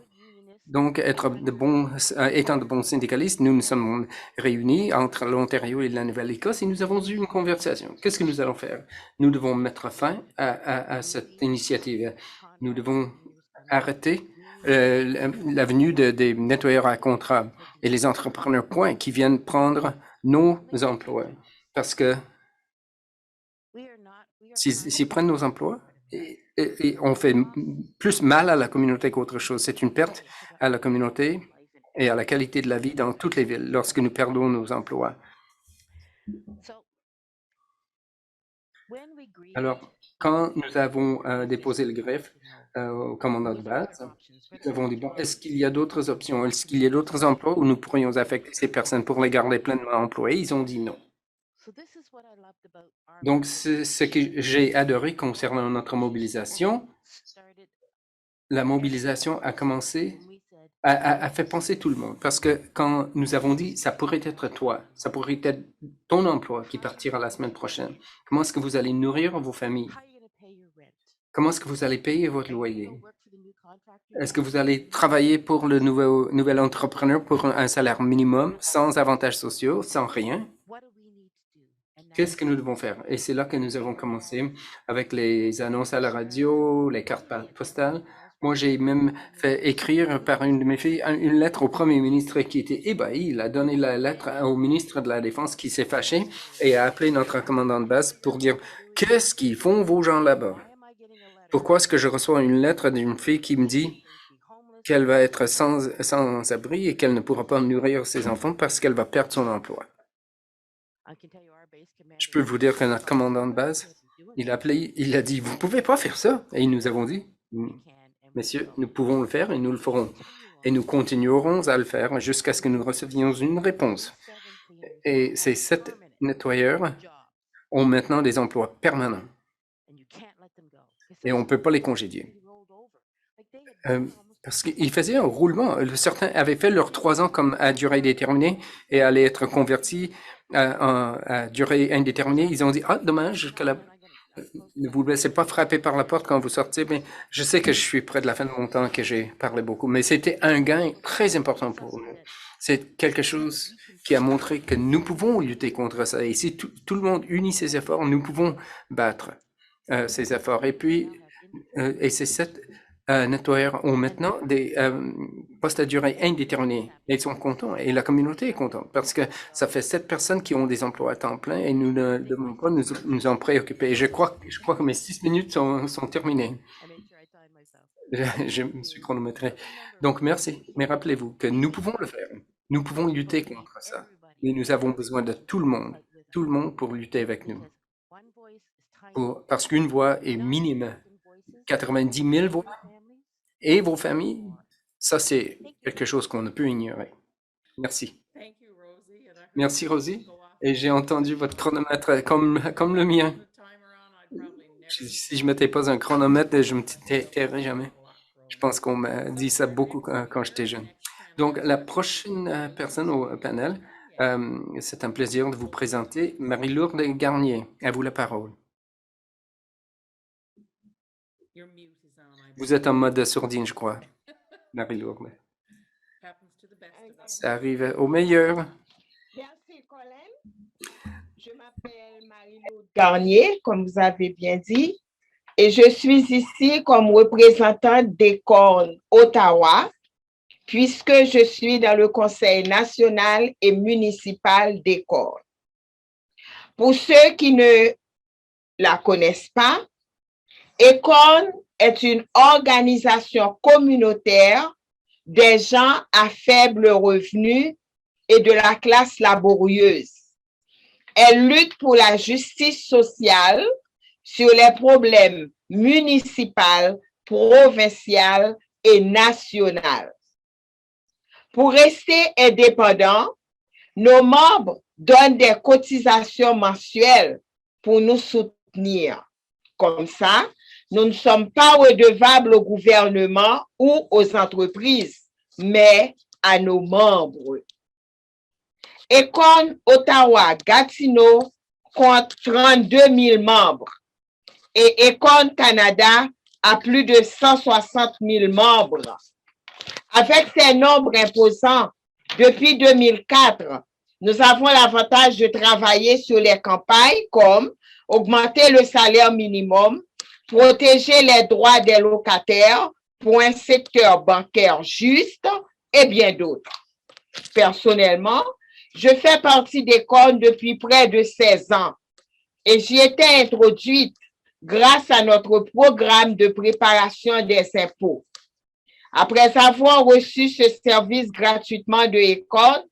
Donc, étant de bons syndicalistes, nous nous sommes réunis entre l'Ontario et la Nouvelle-Écosse et nous avons eu une conversation. Qu'est-ce que nous allons faire? Nous devons mettre fin à cette initiative. Nous devons arrêter la venue des nettoyeurs à contrat et les entrepreneurs points qui viennent prendre nos emplois. Parce que s'ils prennent nos emplois, et on fait plus mal à la communauté qu'autre chose. C'est une perte à la communauté et à la qualité de la vie dans toutes les villes lorsque nous perdons nos emplois. Alors, quand nous avons déposé le greffe au commandant de base, nous avons dit, bon, est-ce qu'il y a d'autres options? Est-ce qu'il y a d'autres emplois où nous pourrions affecter ces personnes pour les garder pleinement employées? Ils ont dit non. Donc, c'est ce que j'ai adoré concernant notre mobilisation. La mobilisation a commencé, a fait penser tout le monde. Parce que quand nous avons dit, ça pourrait être toi, ça pourrait être ton emploi qui partira la semaine prochaine. Comment est-ce que vous allez nourrir vos familles? Comment est-ce que vous allez payer votre loyer? Est-ce que vous allez travailler pour le nouvel entrepreneur pour un salaire minimum, sans avantages sociaux, sans rien? Qu'est-ce que nous devons faire? Et c'est là que nous avons commencé avec les annonces à la radio, les cartes postales. Moi, j'ai même fait écrire par une de mes filles une lettre au premier ministre qui était ébahi. Il a donné la lettre au ministre de la Défense qui s'est fâché et a appelé notre commandant de base pour dire « Qu'est-ce qu'ils font vos gens là-bas? Pourquoi est-ce que je reçois une lettre d'une fille qui me dit qu'elle va être sans abri et qu'elle ne pourra pas nourrir ses enfants parce qu'elle va perdre son emploi? » Je peux vous dire que notre commandant de base, il a appelé, il a dit, vous pouvez pas faire ça. Et nous avons dit, messieurs, nous pouvons le faire et nous le ferons. Et nous continuerons à le faire jusqu'à ce que nous recevions une réponse. Et ces 7 nettoyeurs ont maintenant des emplois permanents. Et on ne peut pas les congédier. Parce qu'ils faisaient un roulement. Certains avaient fait leurs 3 ans comme à durée déterminée et allaient être convertis à durée indéterminée. Ils ont dit, ah, dommage que ne vous laissez pas frapper par la porte quand vous sortez. Mais je sais que je suis près de la fin de mon temps, que j'ai parlé beaucoup, mais c'était un gain très important pour nous. C'est quelque chose qui a montré que nous pouvons lutter contre ça. Et si tout le monde unit ses efforts, nous pouvons battre ces efforts. Et puis, et ces 7 nettoyeurs ont maintenant des postes à durée indéterminée. Ils sont contents et la communauté est contente parce que ça fait 7 personnes qui ont des emplois à temps plein et nous ne devons pas nous en préoccuper. Et je crois que mes 6 minutes sont terminées. Je me suis chronométré. Donc, merci. Mais rappelez-vous que nous pouvons le faire. Nous pouvons lutter contre ça. Et nous avons besoin de tout le monde pour lutter avec nous. Parce qu'une voix est minime. 90 000 voix et vos familles, ça c'est quelque chose qu'on ne peut ignorer. Merci. Merci Rosie. Et j'ai entendu votre chronomètre comme le mien. Si je ne mettais pas un chronomètre, je ne me tairais jamais. Je pense qu'on m'a dit ça beaucoup quand j'étais jeune. Donc la prochaine personne au panel, c'est un plaisir de vous présenter Marie-Lourde Garnier. À vous la parole. Vous êtes en mode sourdine, je crois, Marie-Lourde. Ça arrive au meilleur. Merci, Colin. Je m'appelle Marie-Lourde Garnier, comme vous avez bien dit, et je suis ici comme représentante d'Acorn Ottawa, puisque je suis dans le Conseil national et municipal d'Acorn. Pour ceux qui ne la connaissent pas, Acorn est une organisation communautaire des gens à faible revenu et de la classe laborieuse. Elle lutte pour la justice sociale sur les problèmes municipaux, provinciaux et nationaux. Pour rester indépendants, nos membres donnent des cotisations mensuelles pour nous soutenir. Comme ça, nous ne sommes pas redevables au gouvernement ou aux entreprises, mais à nos membres. Acorn Ottawa-Gatineau compte 32 000 membres et Acorn Canada a plus de 160 000 membres. Avec ces nombres imposants, depuis 2004, nous avons l'avantage de travailler sur les campagnes comme augmenter le salaire minimum, protéger les droits des locataires pour un secteur bancaire juste et bien d'autres. Personnellement, je fais partie d'Econ depuis près de 16 ans et j'y étais introduite grâce à notre programme de préparation des impôts. Après avoir reçu ce service gratuitement de Econ,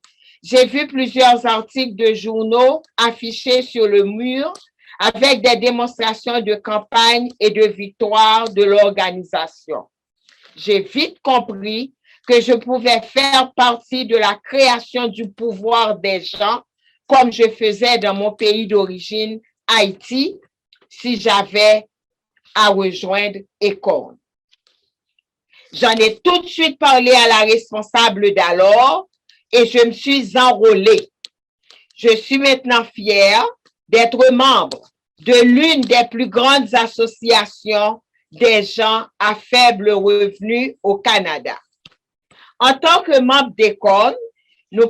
j'ai vu plusieurs articles de journaux affichés sur le mur avec des démonstrations de campagne et de victoire de l'organisation. J'ai vite compris que je pouvais faire partie de la création du pouvoir des gens comme je faisais dans mon pays d'origine, Haïti, si j'avais à rejoindre Econ. J'en ai tout de suite parlé à la responsable d'alors et je me suis enrôlée. Je suis maintenant fière d'être membre de l'une des plus grandes associations des gens à faible revenu au Canada. En tant que membre d'Econ, nous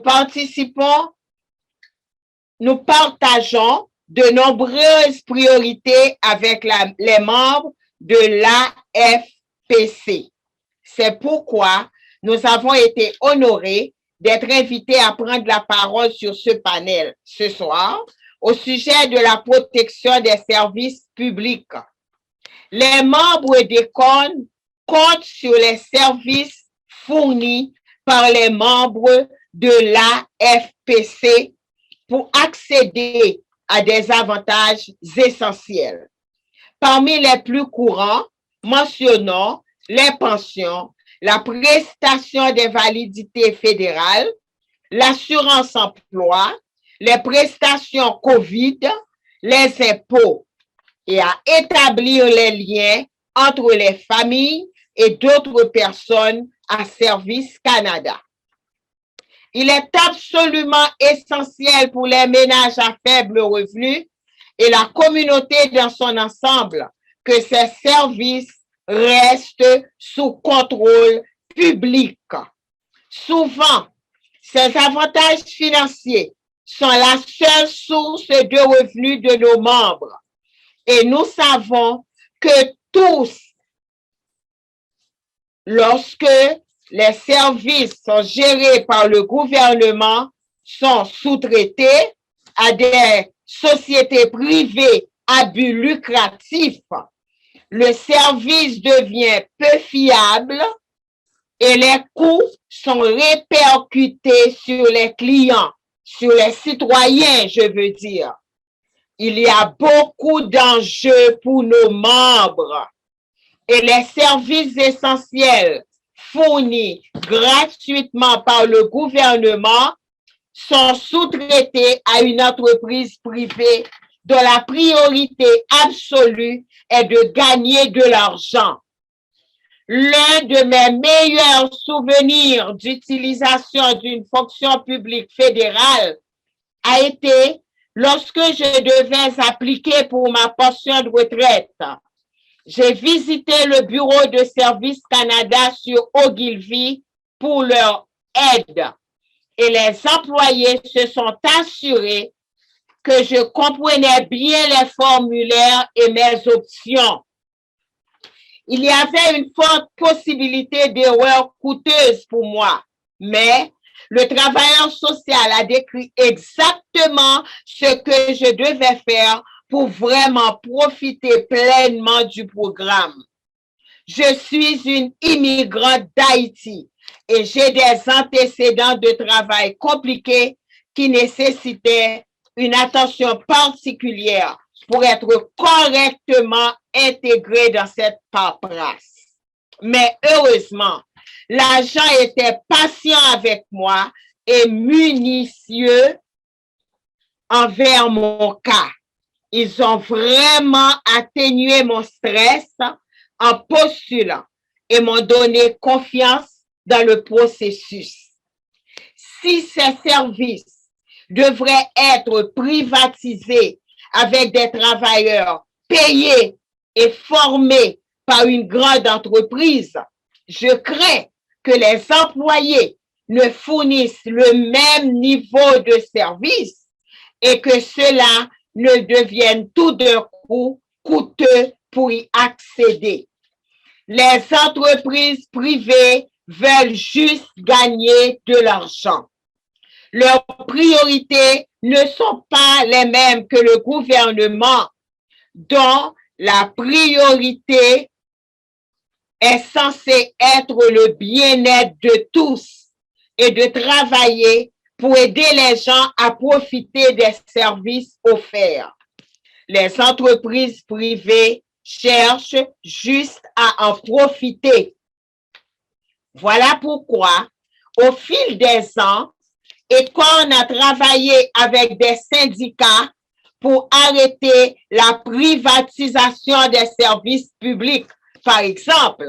partageons de nombreuses priorités avec les membres de l'AFPC. C'est pourquoi nous avons été honorés d'être invités à prendre la parole sur ce panel ce soir au sujet de la protection des services publics. Les membres d'Econ comptent sur les services fournis par les membres de l'AFPC pour accéder à des avantages essentiels. Parmi les plus courants, mentionnons les pensions, la prestation d'invalidité fédérale, l'assurance emploi, les prestations COVID, les impôts et à établir les liens entre les familles et d'autres personnes à Service Canada. Il est absolument essentiel pour les ménages à faible revenu et la communauté dans son ensemble que ces services restent sous contrôle public. Souvent, ces avantages financiers sont la seule source de revenus de nos membres et nous savons que tous, lorsque les services sont gérés par le gouvernement, sont sous-traités à des sociétés privées à but lucratif, le service devient peu fiable et les coûts sont répercutés sur les clients, sur les citoyens, je veux dire. Il y a beaucoup d'enjeux pour nos membres et les services essentiels fournis gratuitement par le gouvernement sont sous-traités à une entreprise privée dont la priorité absolue est de gagner de l'argent. L'un de mes meilleurs souvenirs d'utilisation d'une fonction publique fédérale a été lorsque je devais appliquer pour ma pension de retraite. J'ai visité le bureau de Service Canada sur Ogilvie pour leur aide et les employés se sont assurés que je comprenais bien les formulaires et mes options. Il y avait une forte possibilité d'erreur coûteuse pour moi, mais le travailleur social a décrit exactement ce que je devais faire pour vraiment profiter pleinement du programme. Je suis une immigrante d'Haïti et j'ai des antécédents de travail compliqués qui nécessitaient une attention particulière pour être correctement intégré dans cette paperasse. Mais heureusement, l'agent était patient avec moi et minutieux envers mon cas. Ils ont vraiment atténué mon stress en postulant et m'ont donné confiance dans le processus. Si ces services devraient être privatisés avec des travailleurs payés et formés par une grande entreprise, je crains que les employés ne fournissent le même niveau de service et que cela ne devienne tout d'un coup coûteux pour y accéder. Les entreprises privées veulent juste gagner de l'argent. Leurs priorités ne sont pas les mêmes que le gouvernement, dont la priorité est censée être le bien-être de tous et de travailler pour aider les gens à profiter des services offerts. Les entreprises privées cherchent juste à en profiter. Voilà pourquoi, au fil des ans, Econ a travaillé avec des syndicats pour arrêter la privatisation des services publics. Par exemple,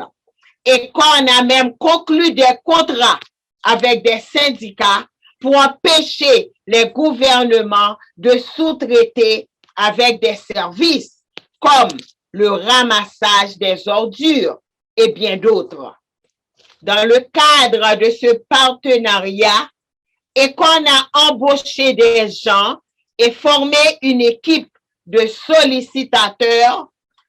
Econ a même conclu des contrats avec des syndicats pour empêcher les gouvernements de sous-traiter avec des services comme le ramassage des ordures et bien d'autres. Dans le cadre de ce partenariat, Econ a embauché des gens et formé une équipe de sollicitateurs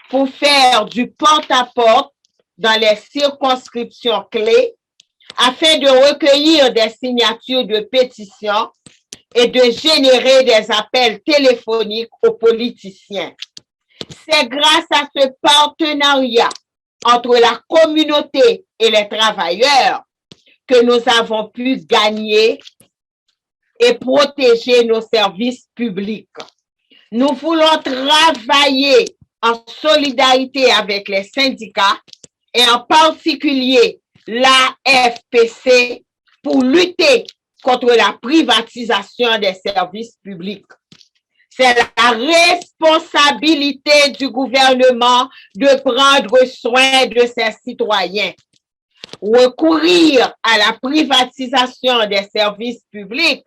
pour faire du porte-à-porte dans les circonscriptions clés afin de recueillir des signatures de pétition et de générer des appels téléphoniques aux politiciens. C'est grâce à ce partenariat entre la communauté et les travailleurs que nous avons pu gagner et protéger nos services publics. Nous voulons travailler en solidarité avec les syndicats et en particulier l'AFPC pour lutter contre la privatisation des services publics. C'est la responsabilité du gouvernement de prendre soin de ses citoyens. Recourir à la privatisation des services publics,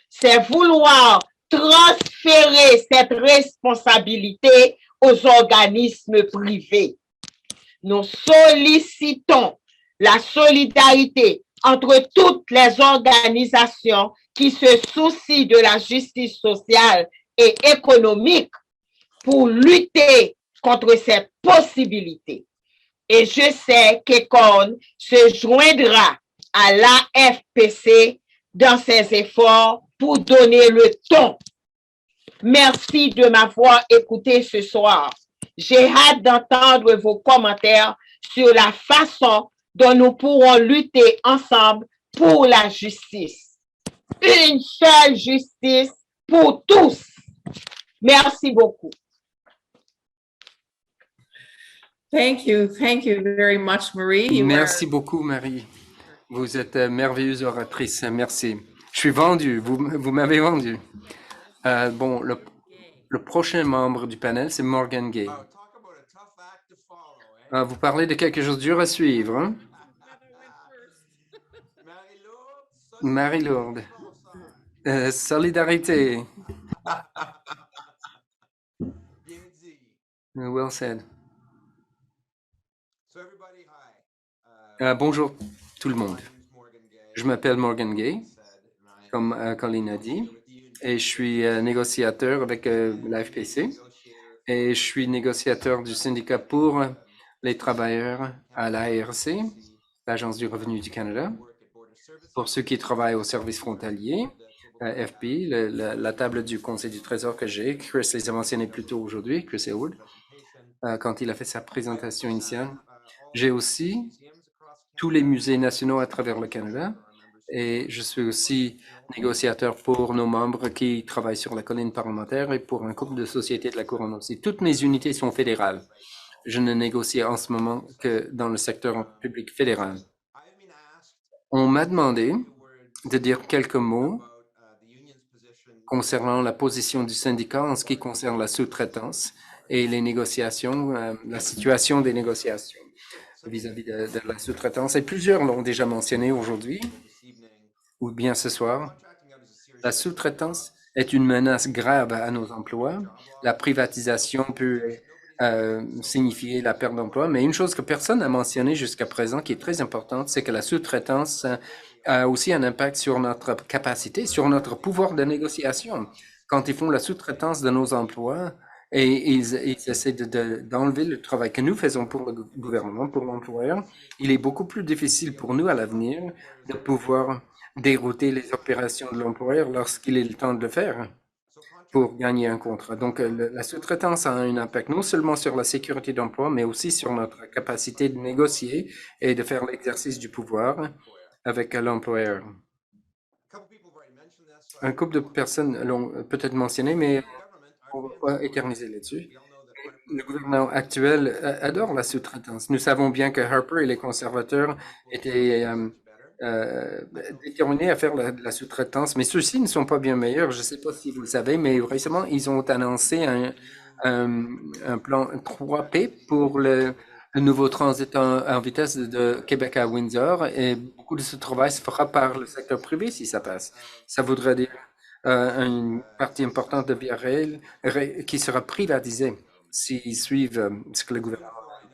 c'est vouloir transférer cette responsabilité aux organismes privés. Nous sollicitons la solidarité entre toutes les organisations qui se soucient de la justice sociale et économique pour lutter contre cette possibilité. Et je sais qu'Econ se joindra à l'AFPC dans ses efforts pour donner le ton. Merci de m'avoir écouté ce soir. J'ai hâte d'entendre vos commentaires sur la façon dont nous pourrons lutter ensemble pour la justice. Une seule justice pour tous. Merci beaucoup. Thank you very much, Marie. Merci beaucoup, Marie. Vous êtes merveilleuse oratrice. Merci. Je suis vendu. Vous m'avez vendu. Bon, le prochain membre du panel, c'est Morgan Gay. Vous parlez de quelque chose de dur à suivre. Hein? Marie-Lourde. Solidarité. Well said. Bonjour tout le monde. Je m'appelle Morgan Gay, comme Colleen a dit, et je suis négociateur avec l'AFPC et je suis négociateur du syndicat pour les travailleurs à l'ARC, l'Agence du revenu du Canada. Pour ceux qui travaillent au service frontalier, FP, la table du Conseil du Trésor que j'ai, Chris les a mentionnés plus tôt aujourd'hui, Chris Elwood, quand il a fait sa présentation initiale. J'ai aussi tous les musées nationaux à travers le Canada et je suis aussi négociateur pour nos membres qui travaillent sur la colline parlementaire et pour un couple de sociétés de la Couronne aussi. Toutes mes unités sont fédérales. Je ne négocie en ce moment que dans le secteur public fédéral. On m'a demandé de dire quelques mots concernant la position du syndicat en ce qui concerne la sous-traitance et les négociations, la situation des négociations vis-à-vis de la sous-traitance. Et plusieurs l'ont déjà mentionné aujourd'hui, ou bien ce soir. La sous-traitance est une menace grave à nos emplois. La privatisation peut signifier la perte d'emploi. Mais une chose que personne n'a mentionnée jusqu'à présent, qui est très importante, c'est que la sous-traitance a aussi un impact sur notre capacité, sur notre pouvoir de négociation. Quand ils font la sous-traitance de nos emplois et ils essaient d'enlever le travail que nous faisons pour le gouvernement, pour l'employeur, il est beaucoup plus difficile pour nous à l'avenir de pouvoir dérouter les opérations de l'employeur lorsqu'il est le temps de le faire pour gagner un contrat. Donc, la sous-traitance a un impact non seulement sur la sécurité d'emploi, mais aussi sur notre capacité de négocier et de faire l'exercice du pouvoir avec l'employeur. Un couple de personnes l'ont peut-être mentionné, mais on ne va pas éterniser là-dessus. Le gouvernement actuel adore la sous-traitance. Nous savons bien que Harper et les conservateurs étaient déterminés à faire la sous-traitance, mais ceux-ci ne sont pas bien meilleurs. Je ne sais pas si vous le savez, mais récemment, ils ont annoncé un plan 3P pour le nouveau transit en vitesse de Québec à Windsor, et beaucoup de ce travail se fera par le secteur privé si ça passe. Ça voudrait dire une partie importante de Via Rail qui sera privatisée s'ils suivent ce que le gouvernement dit.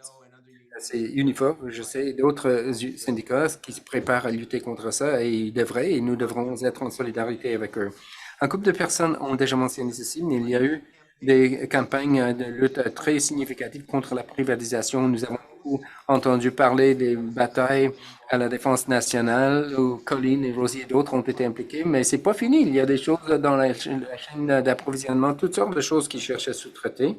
C'est Unifor, je sais, d'autres syndicats qui se préparent à lutter contre ça, et ils devraient, et nous devrons être en solidarité avec eux. Un couple de personnes ont déjà mentionné ceci, mais il y a eu des campagnes de lutte très significatives contre la privatisation. Nous avons beaucoup entendu parler des batailles à la défense nationale, où Colleen et Rosie et d'autres ont été impliqués, mais c'est pas fini. Il y a des choses dans la chaîne d'approvisionnement, toutes sortes de choses qui cherchent à sous-traiter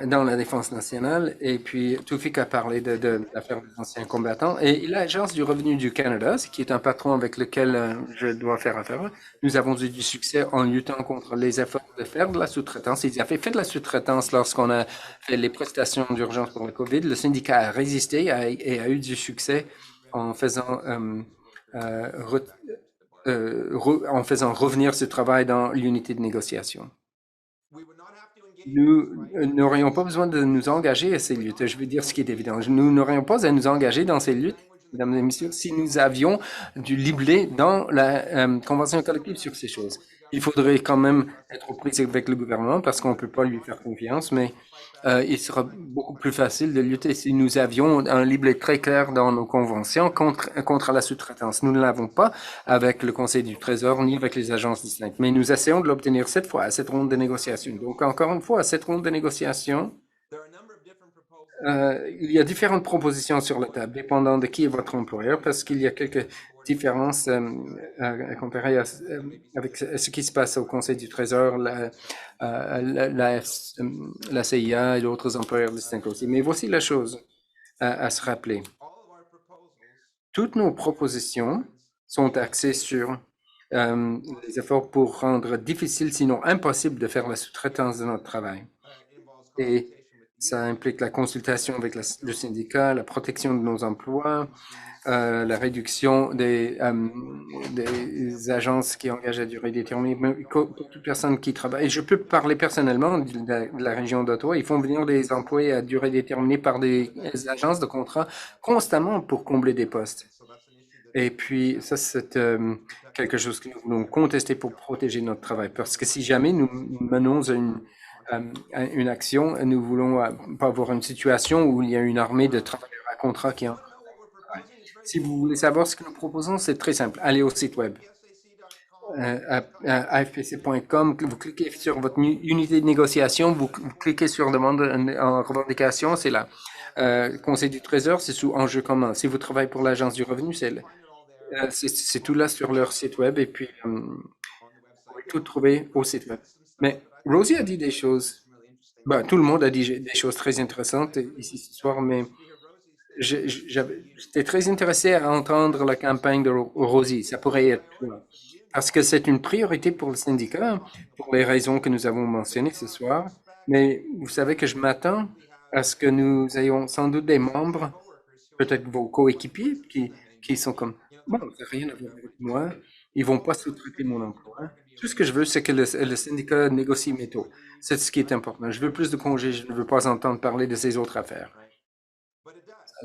dans la défense nationale. Et puis, Toufik a parlé de l'affaire des anciens combattants. Et l'Agence du revenu du Canada, qui est un patron avec lequel je dois faire affaire, nous avons eu du succès en luttant contre les efforts de faire de la sous-traitance. Ils avaient fait de la sous-traitance lorsqu'on a fait les prestations d'urgence pour le COVID. Le syndicat a résisté et a eu du succès en faisant revenir ce travail dans l'unité de négociation. Nous n'aurions pas besoin de nous engager à ces luttes. Je veux dire ce qui est évident. Nous n'aurions pas à nous engager dans ces luttes, mesdames et messieurs, si nous avions du libellé dans la convention collective sur ces choses. Il faudrait quand même être aux prises avec le gouvernement parce qu'on ne peut pas lui faire confiance, mais il sera beaucoup plus facile de lutter si nous avions un libellé très clair dans nos conventions contre la sous-traitance. Nous ne l'avons pas avec le Conseil du Trésor ni avec les agences distinctes, mais nous essayons de l'obtenir cette fois à cette ronde de négociation. Donc, encore une fois, à cette ronde de négociation, il y a différentes propositions sur la table, dépendant de qui est votre employeur, parce qu'il y a quelques différences à comparer avec ce qui se passe au Conseil du Trésor, la CIA et d'autres employeurs distincts aussi. Mais voici la chose à se rappeler. Toutes nos propositions sont axées sur les efforts pour rendre difficile, sinon impossible, de faire la sous-traitance de notre travail. Et ça implique la consultation avec le syndicat, la protection de nos emplois, la réduction des agences qui engagent à durée déterminée. Pour toute personne qui travaille, et je peux parler personnellement de la région d'Ottawa, ils font venir des employés à durée déterminée par des agences de contrat constamment pour combler des postes. Et puis, ça, c'est quelque chose que nous voulons contester pour protéger notre travail. Parce que si jamais nous menons une action, nous voulons pas avoir une situation où il y a une armée de travailleurs à contrat qui est en train de travailler. Si vous voulez savoir ce que nous proposons, c'est très simple. Allez au site web. AFPC.com, vous cliquez sur votre unité de négociation, vous cliquez sur demande en revendication, c'est là. Conseil du Trésor, c'est sous enjeu commun. Si vous travaillez pour l'Agence du revenu, c'est tout là sur leur site web, et puis vous pouvez tout trouver au site web. Mais Rosie a dit des choses, tout le monde a dit des choses très intéressantes ici ce soir, mais j'étais très intéressé à entendre la campagne de Rosie. Ça pourrait être toi. Parce que c'est une priorité pour le syndicat, pour les raisons que nous avons mentionnées ce soir. Mais vous savez que je m'attends à ce que nous ayons sans doute des membres, peut-être vos coéquipiers, qui sont comme, bon, ça n'a rien à voir avec moi, ils vont pas sous-traiter mon emploi. Tout ce que je veux, c'est que le syndicat négocie mes taux. C'est ce qui est important. Je veux plus de congés, je ne veux pas entendre parler de ces autres affaires.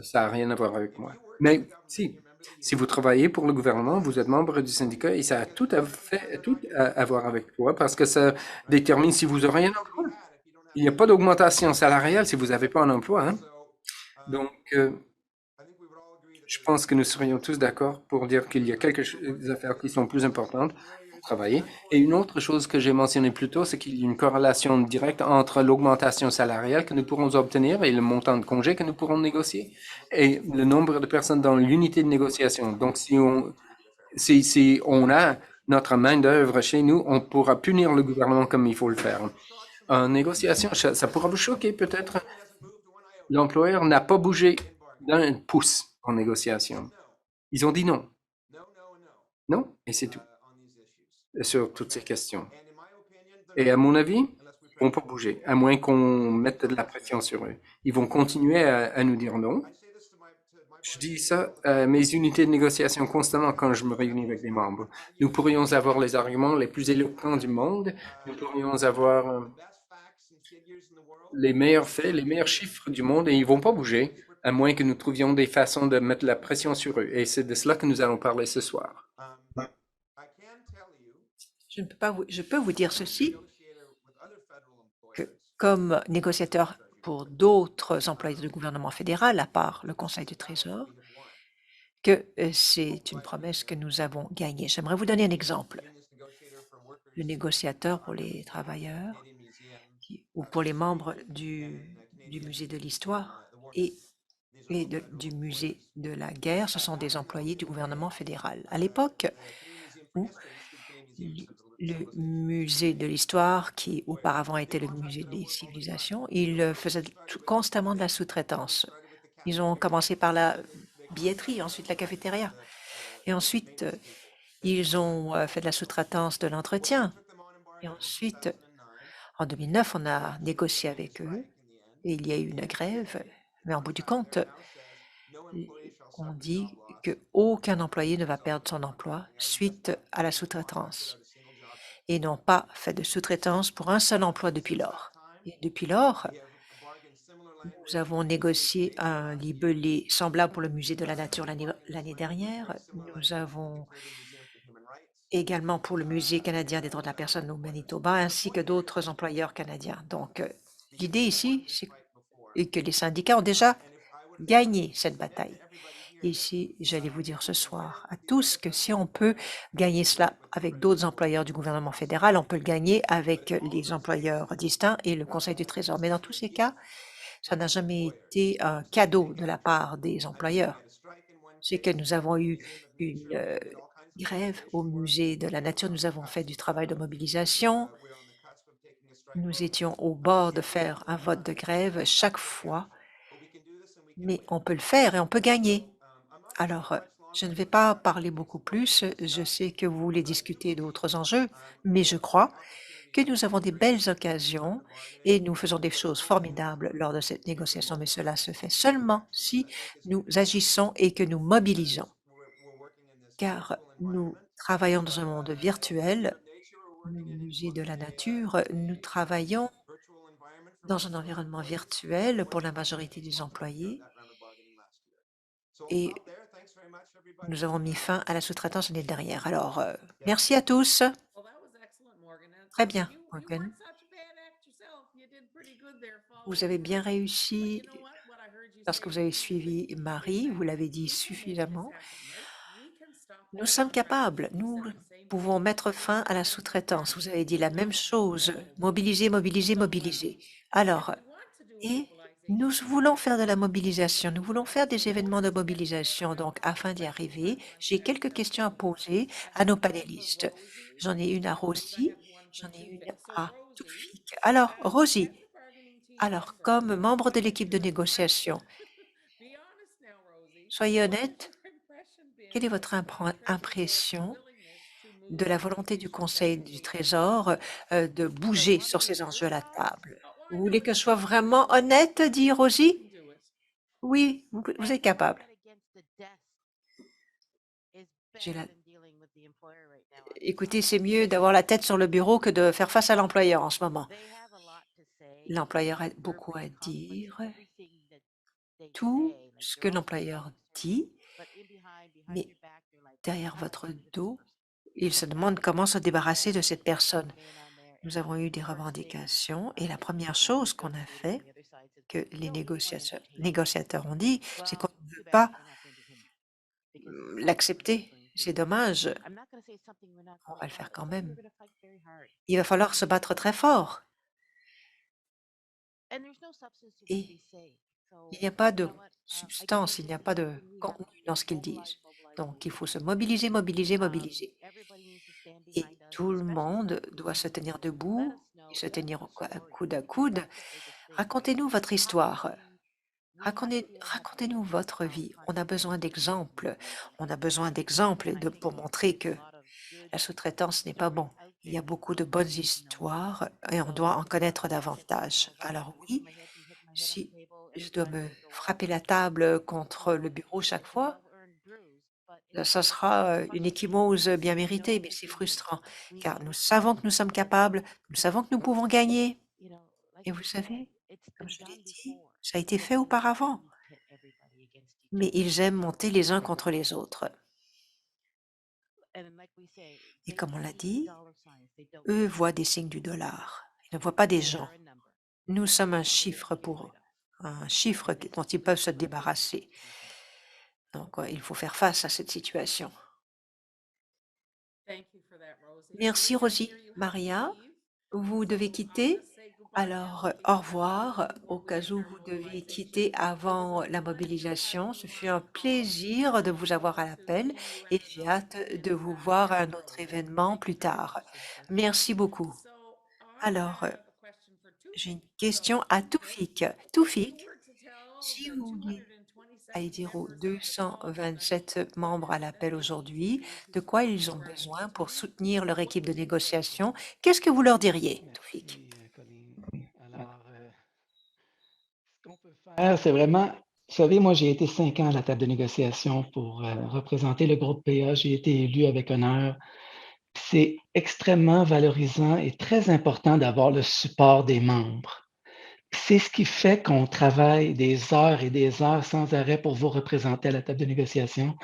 Ça n'a rien à voir avec moi. Mais si vous travaillez pour le gouvernement, vous êtes membre du syndicat et ça a tout à voir avec toi parce que ça détermine si vous aurez un emploi. Il n'y a pas d'augmentation salariale si vous n'avez pas un emploi, hein? Donc, je pense que nous serions tous d'accord pour dire qu'il y a quelques affaires qui sont plus importantes pour travailler. Et une autre chose que j'ai mentionnée plus tôt, c'est qu'il y a une corrélation directe entre l'augmentation salariale que nous pourrons obtenir et le montant de congé que nous pourrons négocier et le nombre de personnes dans l'unité de négociation. Donc, si on a notre main-d'œuvre chez nous, on pourra punir le gouvernement comme il faut le faire. En négociation, ça pourra vous choquer peut-être. L'employeur n'a pas bougé d'un pouce en négociation. Ils ont dit non. Non, et c'est tout sur toutes ces questions. Et à mon avis, ils vont pas bouger, à moins qu'on mette de la pression sur eux. Ils vont continuer à nous dire non. Je dis ça à mes unités de négociation constamment quand je me réunis avec des membres. Nous pourrions avoir les arguments les plus éloquents du monde, nous pourrions avoir les meilleurs faits, les meilleurs chiffres du monde, et ils vont pas bouger, à moins que nous trouvions des façons de mettre la pression sur eux. Et c'est de cela que nous allons parler ce soir. Je peux vous dire ceci, que comme négociateur pour d'autres employés du gouvernement fédéral, à part le Conseil du Trésor, que c'est une promesse que nous avons gagnée. J'aimerais vous donner un exemple. Le négociateur pour les travailleurs ou pour les membres du musée de l'histoire et du musée de la guerre, ce sont des employés du gouvernement fédéral. À l'époque où le musée de l'histoire, qui auparavant était le musée des civilisations, il faisait constamment de la sous-traitance. Ils ont commencé par la billetterie, ensuite la cafétéria. Et ensuite, ils ont fait de la sous-traitance de l'entretien. Et ensuite, en 2009, on a négocié avec eux et il y a eu une grève. Mais en bout du compte, on dit qu'aucun employé ne va perdre son emploi suite à la sous-traitance et n'ont pas fait de sous-traitance pour un seul emploi depuis lors. Et depuis lors, nous avons négocié un libellé semblable pour le musée de la nature l'année dernière. Nous avons également pour le musée canadien des droits de la personne au Manitoba, ainsi que d'autres employeurs canadiens. Donc, l'idée ici, c'est que les syndicats ont déjà gagné cette bataille. Ici, j'allais vous dire ce soir à tous que si on peut gagner cela avec d'autres employeurs du gouvernement fédéral, on peut le gagner avec les employeurs distincts et le Conseil du Trésor. Mais dans tous ces cas, ça n'a jamais été un cadeau de la part des employeurs. C'est que nous avons eu une grève au musée de la nature, nous avons fait du travail de mobilisation. Nous étions au bord de faire un vote de grève chaque fois, mais on peut le faire et on peut gagner. Alors, je ne vais pas parler beaucoup plus. Je sais que vous voulez discuter d'autres enjeux, mais je crois que nous avons des belles occasions et nous faisons des choses formidables lors de cette négociation, mais cela se fait seulement si nous agissons et que nous mobilisons. Car nous travaillons dans un monde virtuel, le musée de la nature, nous travaillons dans un environnement virtuel pour la majorité des employés et nous avons mis fin à la sous-traitance l'année dernière. Alors, merci à tous. Très bien, Morgan. Vous avez bien réussi parce que vous avez suivi Marie, vous l'avez dit suffisamment. Nous sommes capables, nous pouvons mettre fin à la sous-traitance. Vous avez dit la même chose, mobiliser, mobiliser, mobiliser. Alors, et nous voulons faire de la mobilisation, nous voulons faire des événements de mobilisation. Donc, afin d'y arriver, j'ai quelques questions à poser à nos panélistes. J'en ai une à Rosie, j'en ai une à Toufik. Alors, Rosie, alors, comme membre de l'équipe de négociation, soyez honnête, quelle est votre impression de la volonté du Conseil du Trésor de bouger sur ces enjeux à la table? Vous voulez que je sois vraiment honnête, dit Rosie? Oui, vous êtes capable. Écoutez, c'est mieux d'avoir la tête sur le bureau que de faire face à l'employeur en ce moment. L'employeur a beaucoup à dire, tout ce que l'employeur dit, mais derrière votre dos, il se demande comment se débarrasser de cette personne. Nous avons eu des revendications et la première chose qu'on a fait, que les négociateurs ont dit, c'est qu'on ne veut pas l'accepter. C'est dommage, on va le faire quand même. Il va falloir se battre très fort. Et il n'y a pas de substance, il n'y a pas de contenu dans ce qu'ils disent. Donc, il faut se mobiliser, mobiliser, mobiliser. Et tout le monde doit se tenir debout et se tenir coude à coude. Racontez-nous votre histoire. Racontez-nous votre vie. On a besoin d'exemples. On a besoin d'exemples pour montrer que la sous-traitance n'est pas bon. Il y a beaucoup de bonnes histoires et on doit en connaître davantage. Alors oui, si je dois me frapper la table contre le bureau chaque fois, ça sera une ecchymose bien méritée, mais c'est frustrant, car nous savons que nous sommes capables, nous savons que nous pouvons gagner. Et vous savez, comme je l'ai dit, ça a été fait auparavant. Mais ils aiment monter les uns contre les autres. Et comme on l'a dit, eux voient des signes du dollar. Ils ne voient pas des gens. Nous sommes un chiffre pour eux, un chiffre dont ils peuvent se débarrasser. Donc, il faut faire face à cette situation. Merci, Rosie. Maria, vous devez quitter. Alors, au revoir. Au cas où vous devez quitter avant la mobilisation, ce fut un plaisir de vous avoir à l'appel et j'ai hâte de vous voir à un autre événement plus tard. Merci beaucoup. Alors, j'ai une question à Toufik. Toufik, si vous voulez aller dire aux 227 membres à l'appel aujourd'hui de quoi ils ont besoin pour soutenir leur équipe de négociation, qu'est-ce que vous leur diriez, Toufik? Merci, Colleen. Alors, ce qu'on peut faire, c'est vraiment, vous savez, moi, j'ai été 5 ans à la table de négociation pour représenter le groupe PA. J'ai été élu avec honneur. C'est extrêmement valorisant et très important d'avoir le support des membres. C'est ce qui fait qu'on travaille des heures et des heures sans arrêt pour vous représenter à la table de négociation.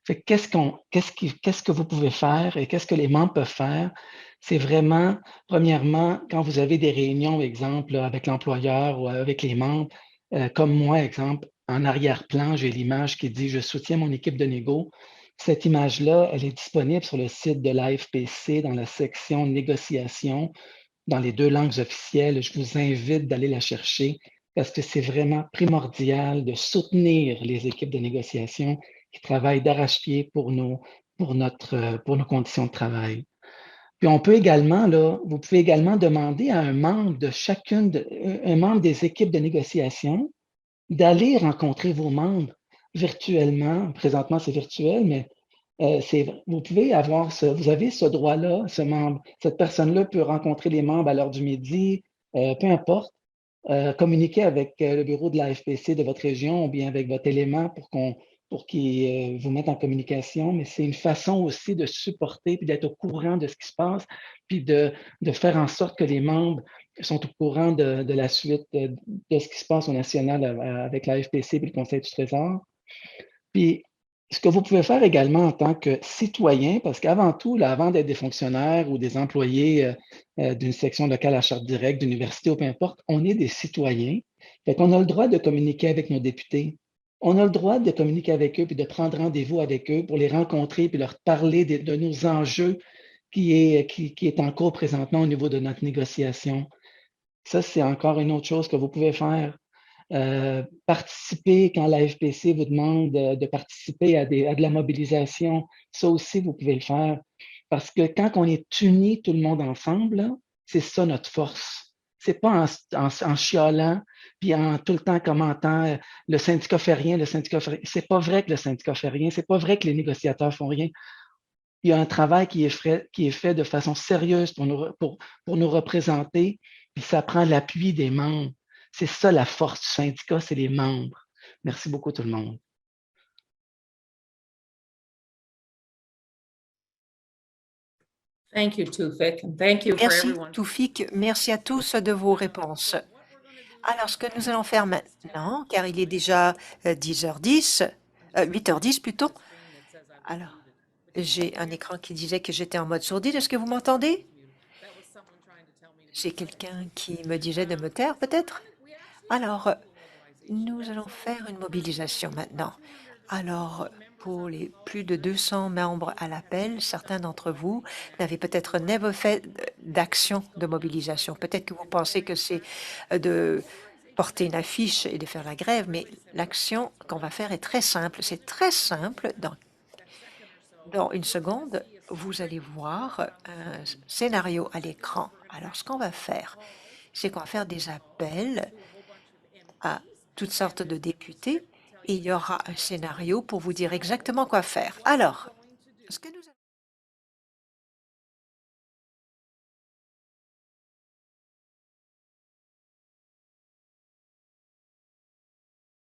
Fait que qu'est-ce que vous pouvez faire et qu'est-ce que les membres peuvent faire? C'est vraiment, premièrement, quand vous avez des réunions, exemple, avec l'employeur ou avec les membres, comme moi, exemple, en arrière-plan, j'ai l'image qui dit « Je soutiens mon équipe de négo ». Cette image-là, elle est disponible sur le site de l'AFPC dans la section négociation dans les 2 langues officielles. Je vous invite d'aller la chercher parce que c'est vraiment primordial de soutenir les équipes de négociation qui travaillent d'arrache-pied pour nos conditions de travail. Puis on peut également, là, vous pouvez également demander à un membre un membre des équipes de négociation d'aller rencontrer vos membres virtuellement. Présentement, c'est virtuel, mais vous pouvez avoir vous avez ce droit-là, ce membre. Cette personne-là peut rencontrer les membres à l'heure du midi, peu importe, communiquer avec le bureau de la FPC de votre région ou bien avec votre élément pour qu'ils vous mettent en communication. Mais c'est une façon aussi de supporter puis d'être au courant de ce qui se passe, puis de faire en sorte que les membres sont au courant de la suite de ce qui se passe au national avec la FPC et le Conseil du Trésor. Puis, ce que vous pouvez faire également en tant que citoyen, parce qu'avant tout, là, avant d'être des fonctionnaires ou des employés d'une section locale à charte directe, d'université ou peu importe, on est des citoyens. Fait qu'on a le droit de communiquer avec nos députés. On a le droit de communiquer avec eux puis de prendre rendez-vous avec eux pour les rencontrer puis leur parler de nos enjeux qui est en cours présentement au niveau de notre négociation. Ça, c'est encore une autre chose que vous pouvez faire. Participer quand la FPC vous demande de participer à de la mobilisation, ça aussi, vous pouvez le faire. Parce que quand on est unis, tout le monde ensemble, c'est ça notre force. C'est pas en chialant, puis en tout le temps commentant le syndicat fait rien, le syndicat fait rien. C'est pas vrai que le syndicat fait rien, c'est pas vrai que les négociateurs font rien. Il y a un travail qui est fait de façon sérieuse pour nous représenter, puis ça prend l'appui des membres. C'est ça la force du syndicat, c'est les membres. Merci beaucoup tout le monde. Thank you, Tufik, and thank you for Merci, everyone. Toufik. Merci à tous de vos réponses. Alors, ce que nous allons faire maintenant, car il est déjà 10h10, 8h10 plutôt. Alors, j'ai un écran qui disait que j'étais en mode sourdine. Est-ce que vous m'entendez? C'est quelqu'un qui me disait de me taire, peut-être? Alors, nous allons faire une mobilisation maintenant. Alors, pour les plus de 200 membres à l'appel, certains d'entre vous n'avaient peut-être never fait d'action de mobilisation. Peut-être que vous pensez que c'est de porter une affiche et de faire la grève, mais l'action qu'on va faire est très simple. C'est très simple. Dans une seconde, vous allez voir un scénario à l'écran. Alors, ce qu'on va faire, c'est qu'on va faire des appels à toutes sortes de députés et il y aura un scénario pour vous dire exactement quoi faire. Alors, ce que nous